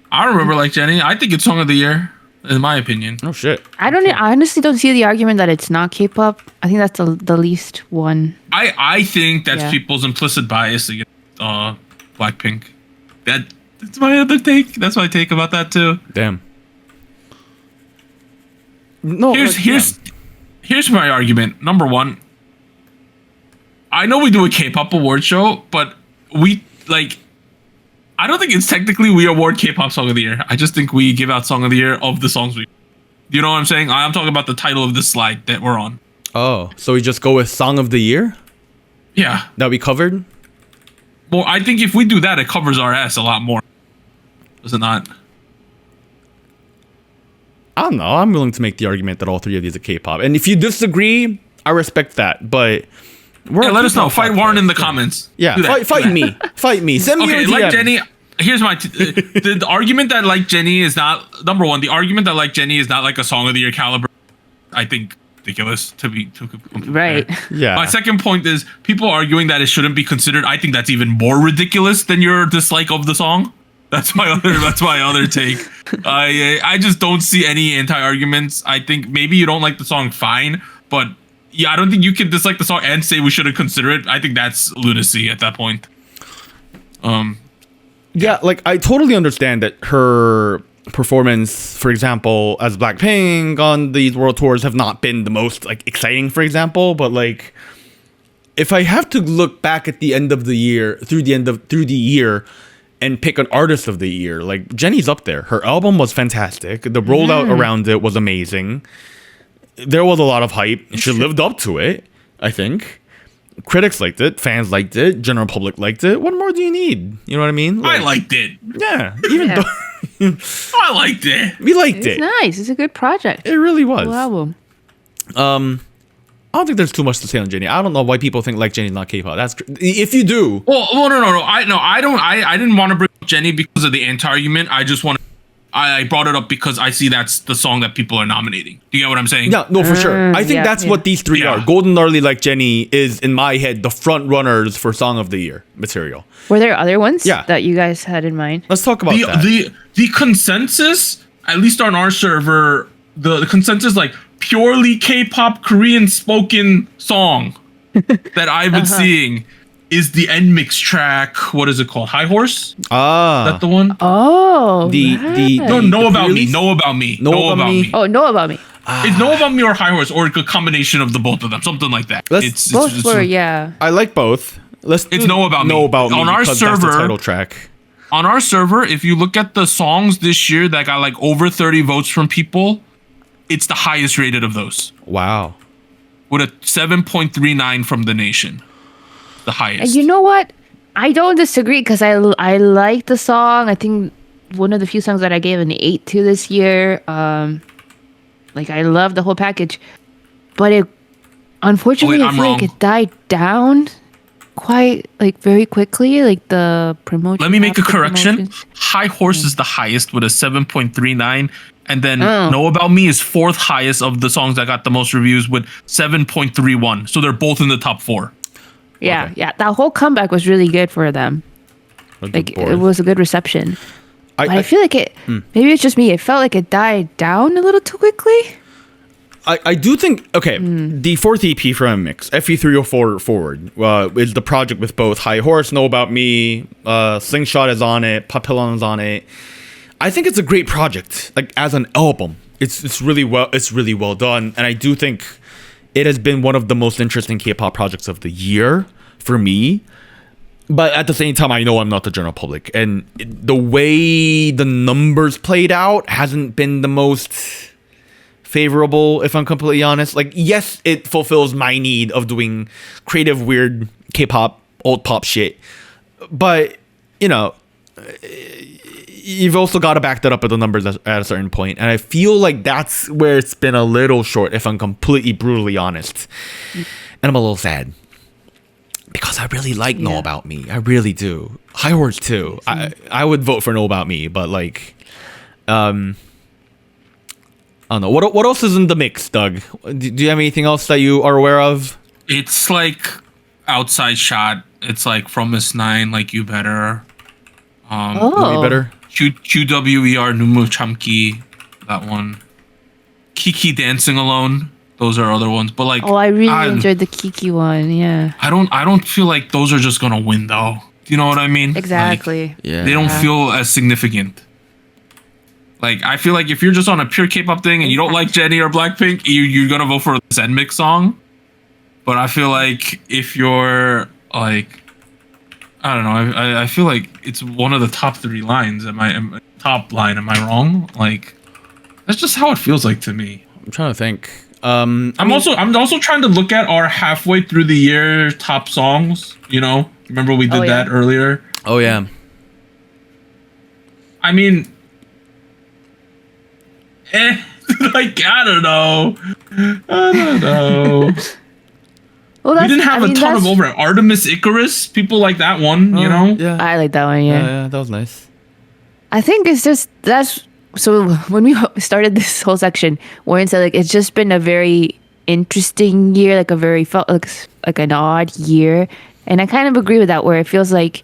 I remember Like Jenny. I think it's Song of the Year, in my opinion. Oh shit! I honestly don't see the argument that it's not K-pop. I think that's the least one. I think that's people's implicit bias against Blackpink. That's my other take. That's my take about that too. Damn. No. Here's my argument. Number one, I know we do a K-pop award show, but I don't think it's technically we award K-pop Song of the Year. I just think we give out Song of the Year of the songs we. You know what I'm saying? I'm talking about the title of this slide that we're on. Oh, so we just go with Song of the Year? Yeah. That we covered? Well, I think if we do that, it covers our ass a lot more. Does it not? I don't know. I'm willing to make the argument that all three of these are K-pop. And if you disagree, I respect that. But let us know. Fight Warren in the comments. Yeah, fight me. Fight me. Send me okay, Like Jenny. Here's my the argument that Like Jenny is not number one. The argument that Like Jenny is not like a Song of the Year caliber, I think ridiculous to right. Fair. Yeah. My second point is people arguing that it shouldn't be considered. I think that's even more ridiculous than your dislike of the song. That's my other take. I just don't see any anti-arguments. I think maybe you don't like the song, fine, but yeah, I don't think you can dislike the song and say we shouldn't consider it. I think that's lunacy at that point. Yeah, like I totally understand that her performance, for example, as Blackpink on these world tours have not been the most like exciting, for example, but like if I have to look back at the end of the year through the year and pick an artist of the year, like Jenny's up there. Her album was fantastic. The rollout around it was amazing. There was a lot of hype. She lived up to it, I think. Critics liked it. Fans liked it. General public liked it. What more do you need? You know what I mean? Like, I liked it. Yeah. Even though I liked it. We liked it. It's nice. It's a good project. It really was. Cool album. I don't think there's too much to say on Jennie. I don't know why people think like Jennie's not K-pop. If you do. Well, no. I don't. I didn't want to bring up Jennie because of the anti-argument. I just want. I brought it up because I see that's the song that people are nominating. Do you get what I'm saying? Yeah, no, for sure. I think that's what these three are. Golden Early Like Jennie is, in my head, the front runners for Song of the Year material. Were there other ones that you guys had in mind? Let's talk about that. The consensus, at least on our server, the consensus, like, purely K-pop Korean spoken song that I've been seeing is the end mix track. What is it called? High Horse? Is that the one? Oh, No, Know About Me. Know About Me. Know About Me. Oh, Know About Me. It's Know About Me or High Horse, or a combination of the both of them, something like that. Both were, yeah. I like both. It's Know About Me. Know About Me on our server. That's the title track. On our server, if you look at the songs this year that got like over 30 votes from people, it's the highest rated of those. Wow. With a 7.39 from the nation. The highest. You know what? I don't disagree because I like the song. I think one of the few songs that I gave an 8 to this year. Like I love the whole package, but it unfortunately I feel like it died down quite like very quickly. Like the promotion. Let me make a correction. High Horse is the highest with a 7.39, and then Know About Me is fourth highest of the songs that got the most reviews with 7.31. So they're both in the top 4. Yeah, yeah. That whole comeback was really good for them. Like it was a good reception. I feel like it. Maybe it's just me. It felt like it died down a little too quickly. I do think the fourth EP from Mix, FE304 Forward, is the project with both High Horse, Know About Me, Slingshot is on it, Papillon is on it. I think it's a great project. Like as an album, it's really well done, and I do think it has been one of the most interesting K-pop projects of the year for me. But at the same time, I know I'm not the general public, and the way the numbers played out hasn't been the most favorable, if I'm completely honest. Like, yes, it fulfills my need of doing creative, weird K-pop, old pop shit. But, you know, you've also got to back that up with the numbers at a certain point. And I feel like that's where it's been a little short, if I'm completely brutally honest. And I'm a little sad. Because I really like Know About Me. I really do. High Horse too. I would vote for Know About Me, but like, I don't know. What else is in the mix, Doug? Do you have anything else that you are aware of? It's like Outside Shot. It's like From Miss 9, Like You Better. You Better. QWER Numu Chamki. That one. Kiki Dancing Alone. Those are other ones, but like, I really enjoyed the Kiki one. Yeah, I don't feel like those are just gonna win though. Do you know what I mean? Exactly. Like, they don't feel as significant. Like I feel like if you're just on a pure K-pop thing and you don't like Jennie or Blackpink, you're gonna vote for this Mix song. But I feel like if you're like, I don't know, I feel like it's one of the top 3 lines. Am I top line? Am I wrong? Like that's just how it feels like to me. I'm trying to think. I'm also trying to look at our halfway through the year top songs. You know, remember we did that earlier. Oh yeah. I mean, like I don't know. Well, we didn't have a ton of over Artemis Icarus. People like that one. You know. Yeah. I like that one. Yeah, that was nice. I think it's just So when we started this whole section, Warren said like it's just been a very interesting year, like felt like an odd year, and I kind of agree with that. Where it feels like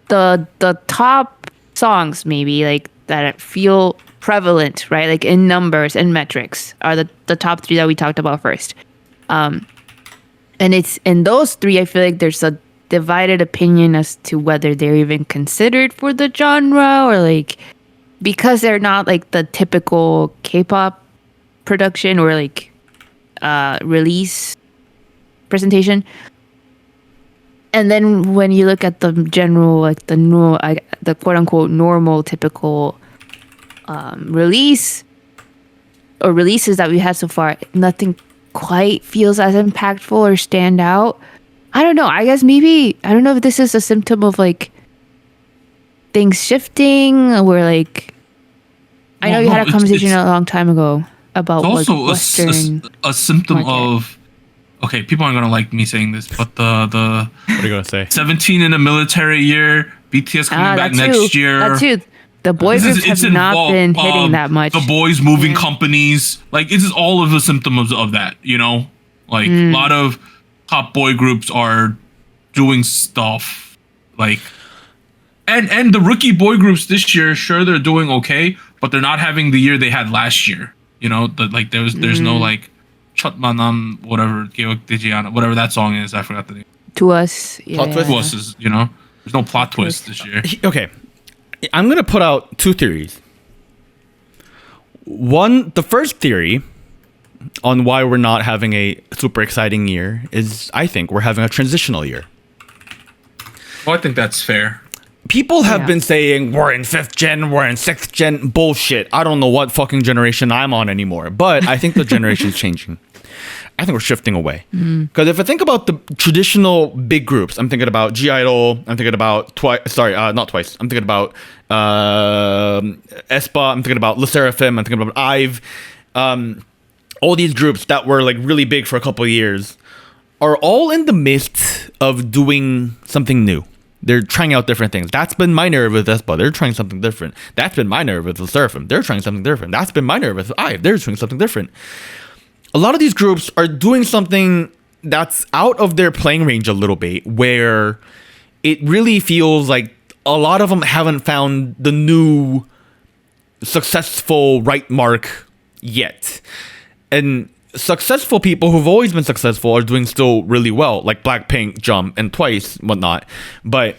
the top songs maybe like that feel prevalent, right? Like in numbers and metrics are the top 3 that we talked about first, and it's in those 3 I feel like there's a divided opinion as to whether they're even considered for the genre or like because they're not like the typical K-pop production or like release presentation. And then when you look at the general like the quote unquote normal typical release or releases that we had so far, nothing quite feels as impactful or stand out. I don't know. I guess maybe, I don't know if this is a symptom of like things shifting or like, I know you had a conversation a long time ago. about It's also Western. a symptom market. of. Okay, people aren't gonna like me saying this, but the What are you gonna say? 17 in a military year, BTS coming back next year. That too. The boy groups have not been hitting that much. The boys moving companies, like it's all of the symptoms of that. You know, like a lot of top boy groups are doing stuff like, and the rookie boy groups this year, sure they're doing okay, but they're not having the year they had last year. You know, like there's no like Chotmanam whatever whatever that song is. I forgot the name. To us, Plot twist? To us is, you know, there's no plot twist this year. Okay, I'm gonna put out two theories. One, the first theory on why we're not having a super exciting year is I think we're having a transitional year. Well, I think that's fair. People have been saying we're in 5th gen, we're in 6th gen. Bullshit. I don't know what fucking generation I'm on anymore, but I think the generation's changing. I think we're shifting away. Because if I think about the traditional big groups, I'm thinking about G-Idol, I'm thinking about not Twice. I'm thinking about aespa, I'm thinking about Le Sserafim, I'm thinking about IVE. All these groups that were like really big for a couple of years are all in the midst of doing something new. They're trying out different things. That's been my narrative with aespa. They're trying something different. That's been my narrative with Le Sserafim. They're trying something different. That's been my narrative with IVE. They're doing something different. A lot of these groups are doing something that's out of their playing range a little bit, where it really feels like a lot of them haven't found the new successful right mark yet. And successful people who've always been successful are doing still really well, like Blackpink, Jump, and Twice, whatnot. But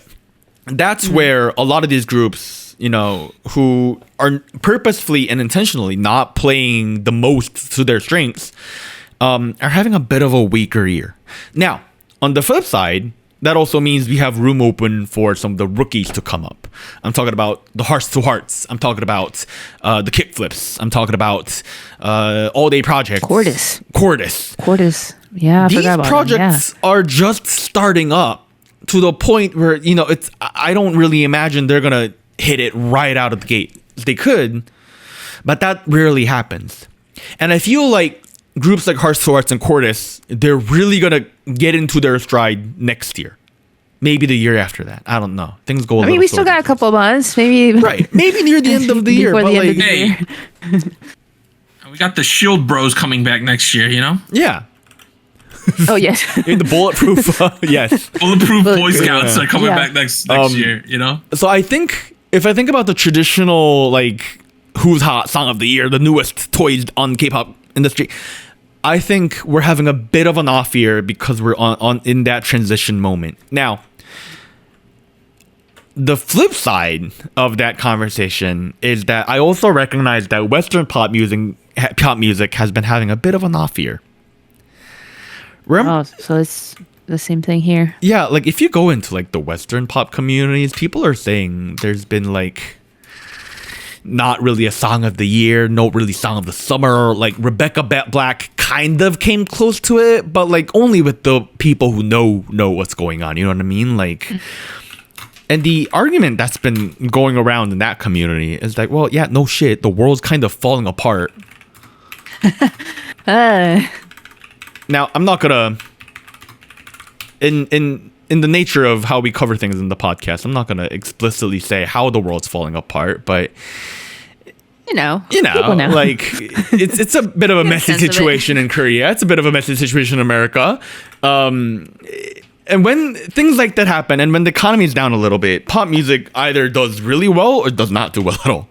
that's where a lot of these groups, you know, who are purposefully and intentionally not playing the most to their strengths, are having a bit of a weaker year. Now, on the flip side, that also means we have room open for some of the rookies to come up. I'm talking about the Hearts to Hearts. I'm talking about the Kickflips. I'm talking about All Day Projects. Cordis. Yeah, I These forgot about projects are just starting up to the point where, you know, I don't really imagine they're going to hit it right out of the gate. They could, but that rarely happens. And I feel like groups like Hearts to Hearts and Cordis, they're really going to get into their stride next year. Maybe the year after that. I don't know. Things go a little we still got a couple of months. Maybe. Right. Maybe near the end of the year. Before But the end of the Hey, we got the Shield Bros coming back next year, you know? yeah. Oh, yes. In the bulletproof, yes. Bulletproof Boy Scouts are coming Yeah. back next year, you know? So I think if I think about the traditional, like, who's hot song of the year, the newest toys on K-pop industry, I think we're having a bit of an off year because we're on in that transition moment. Now, the flip side of that conversation is that I also recognize that Western pop music has been having a bit of an off year. Oh, so it's the same thing here. Yeah, like if you go into like the Western pop communities, people are saying there's been like not really a song of the year, no really song of the summer. Like Rebecca Black kind of came close to it, but like only with the people who know what's going on. You know what I mean? Like, and the argument that's been going around in that community is like, well, yeah, no shit, the world's kind of falling apart. Now, I'm not gonna in the nature of how we cover things in the podcast, I'm not gonna explicitly say how the world's falling apart, but You know, like it's a bit of a messy sense of it. situation in Korea. It's a bit of a messy situation in America. And when things like that happen, and when the economy is down a little bit, pop music either does really well or does not do well at all.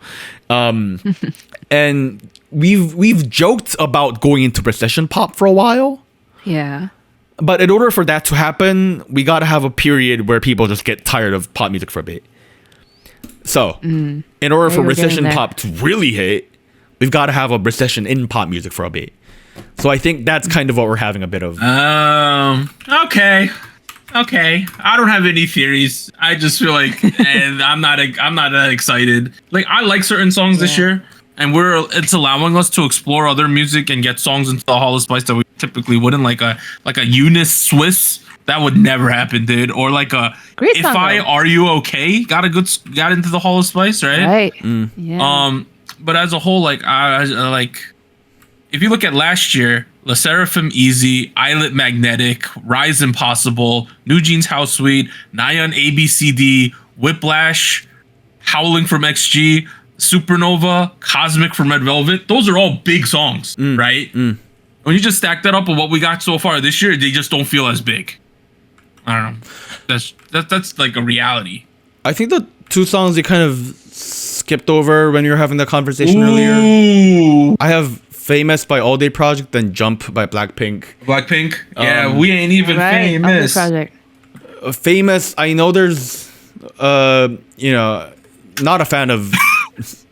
And we've joked about going into recession pop for a while. Yeah. But in order for that to happen, we got to have a period where people just get tired of pop music for a bit. So, in order for we're getting recession there. pop to really hit, we've got to have a recession in pop music for a bit. So I think that's kind of what we're having a bit of. Okay. I don't have any theories. I just feel like, and I'm not that excited. Like I like certain songs this year, and it's allowing us to explore other music and get songs into the Hall of Spice that we typically wouldn't. Like a Eunice Swiss, that would never happen, dude. Or like a Great If song, I though. Are You Okay got into the Hall of Spice, right? Right. Yeah. But as a whole, like I like if you look at last year, La Seraphim Easy, Islet Magnetic, Rise Impossible, New Jeans House Suite, Nayeon ABCD, Whiplash, Howling from XG, Supernova, Cosmic from Red Velvet. Those are all big songs, right? When you just stack that up with what we got so far this year, they just don't feel as big. I don't know. That's like a reality. I think the two songs you kind of skipped over when you were having the conversation Ooh. earlier. I have Famous by All Day Project and Jump by Blackpink. Blackpink? Yeah, we ain't even Right, famous. Project. Famous, I know there's, you know, not a fan of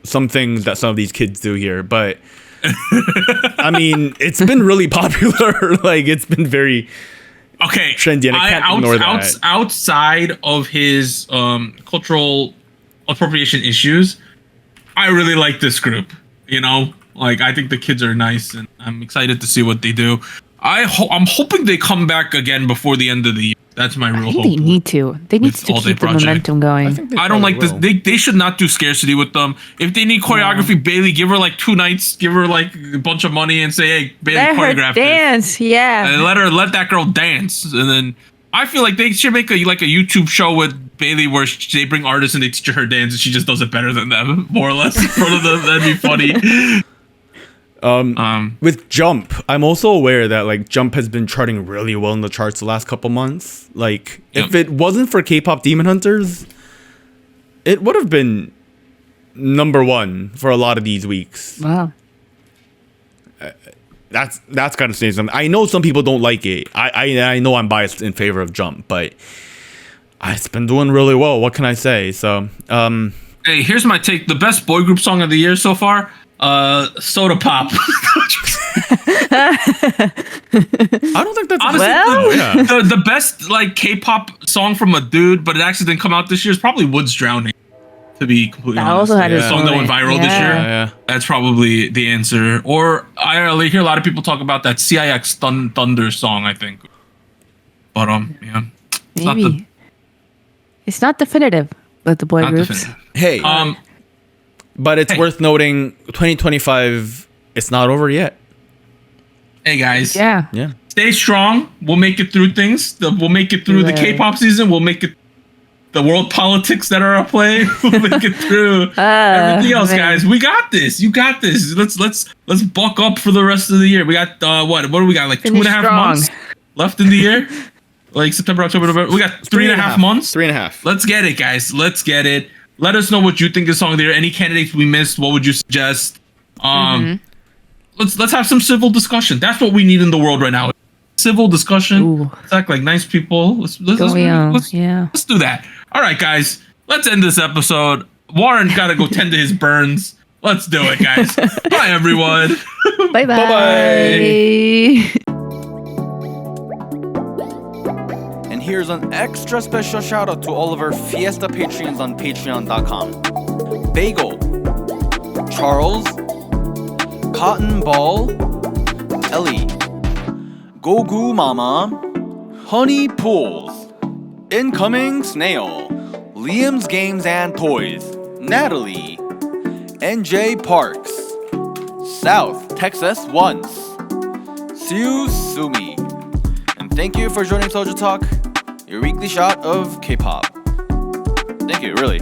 some things that some of these kids do here, but I mean, it's been really popular. Like, it's been very trendy, and I can't ignore that. Outside of his cultural appropriation issues, I really like this group. You know, like, I think the kids are nice, and I'm excited to see what they do. I'm hoping they come back again before the end of the year. That's my real hope. They need to. They need to keep the momentum going. I don't like this. They should not do scarcity with them. If they need choreography, Bailey, give her like 2 nights, give her like a bunch of money, and say, "Hey, Bailey, Let her choreograph dance, this." yeah. And let that girl dance. And then I feel like they should make a YouTube show with Bailey where they bring artists and they teach her dance, and she just does it better than them, more or less, in front of them. That'd be funny. With Jump, I'm also aware that like Jump has been charting really well in the charts the last couple months. Like, if it wasn't for K-pop Demon Hunters, it would have been number 1 for a lot of these weeks. Wow. That's gotta say something. I know some people don't like it. I know I'm biased in favor of Jump, but it's been doing really well. What can I say? So, Hey, here's my take. The best boy group song of the year so far, Soda Pop. I don't think that's honestly the best like K-pop song from a dude, but it actually didn't come out this year. Is probably Woods Drowning. To be completely honest, also had the song that went viral this year. Yeah. That's probably the answer. Or I hear a lot of people talk about that CIX Thunder song. I think, but yeah, Maybe it's not definitive with the boy not groups. definitive. Hey, but it's worth noting 2025, it's not over yet. Hey guys. Yeah. Stay strong. We'll make it through things. We'll make it through the K-pop season. We'll make it the world politics that are at play. We'll make it through everything else, guys. We got this. You got this. Let's buck up for the rest of the year. We got what do we got? Like Finish 2.5 strong. months left in the year. Like September, October, November. We got 3.5 months. 3.5. Let's get it, guys. Let's get it. Let us know what you think is song of the year. Any candidates we missed? What would you suggest? Let's have some civil discussion. That's what we need in the world right now. Civil discussion. Ooh. Let's act like nice people. Let's do that. All right, guys. Let's end this episode. Warren got to go tend to his burns. Let's do it, guys. Bye, everyone. Bye bye. And here's an extra special shout out to all of our Fiesta Patreons on patreon.com. Bagel, Charles, Cotton Ball, Ellie, Gogu Mama, Honey Pools, Incoming Snail, Liam's Games and Toys, Natalie, NJ Parks, South Texas Once, Siu Sumi. And thank you for joining SojuTalk, your weekly shot of K-pop. Thank you, really.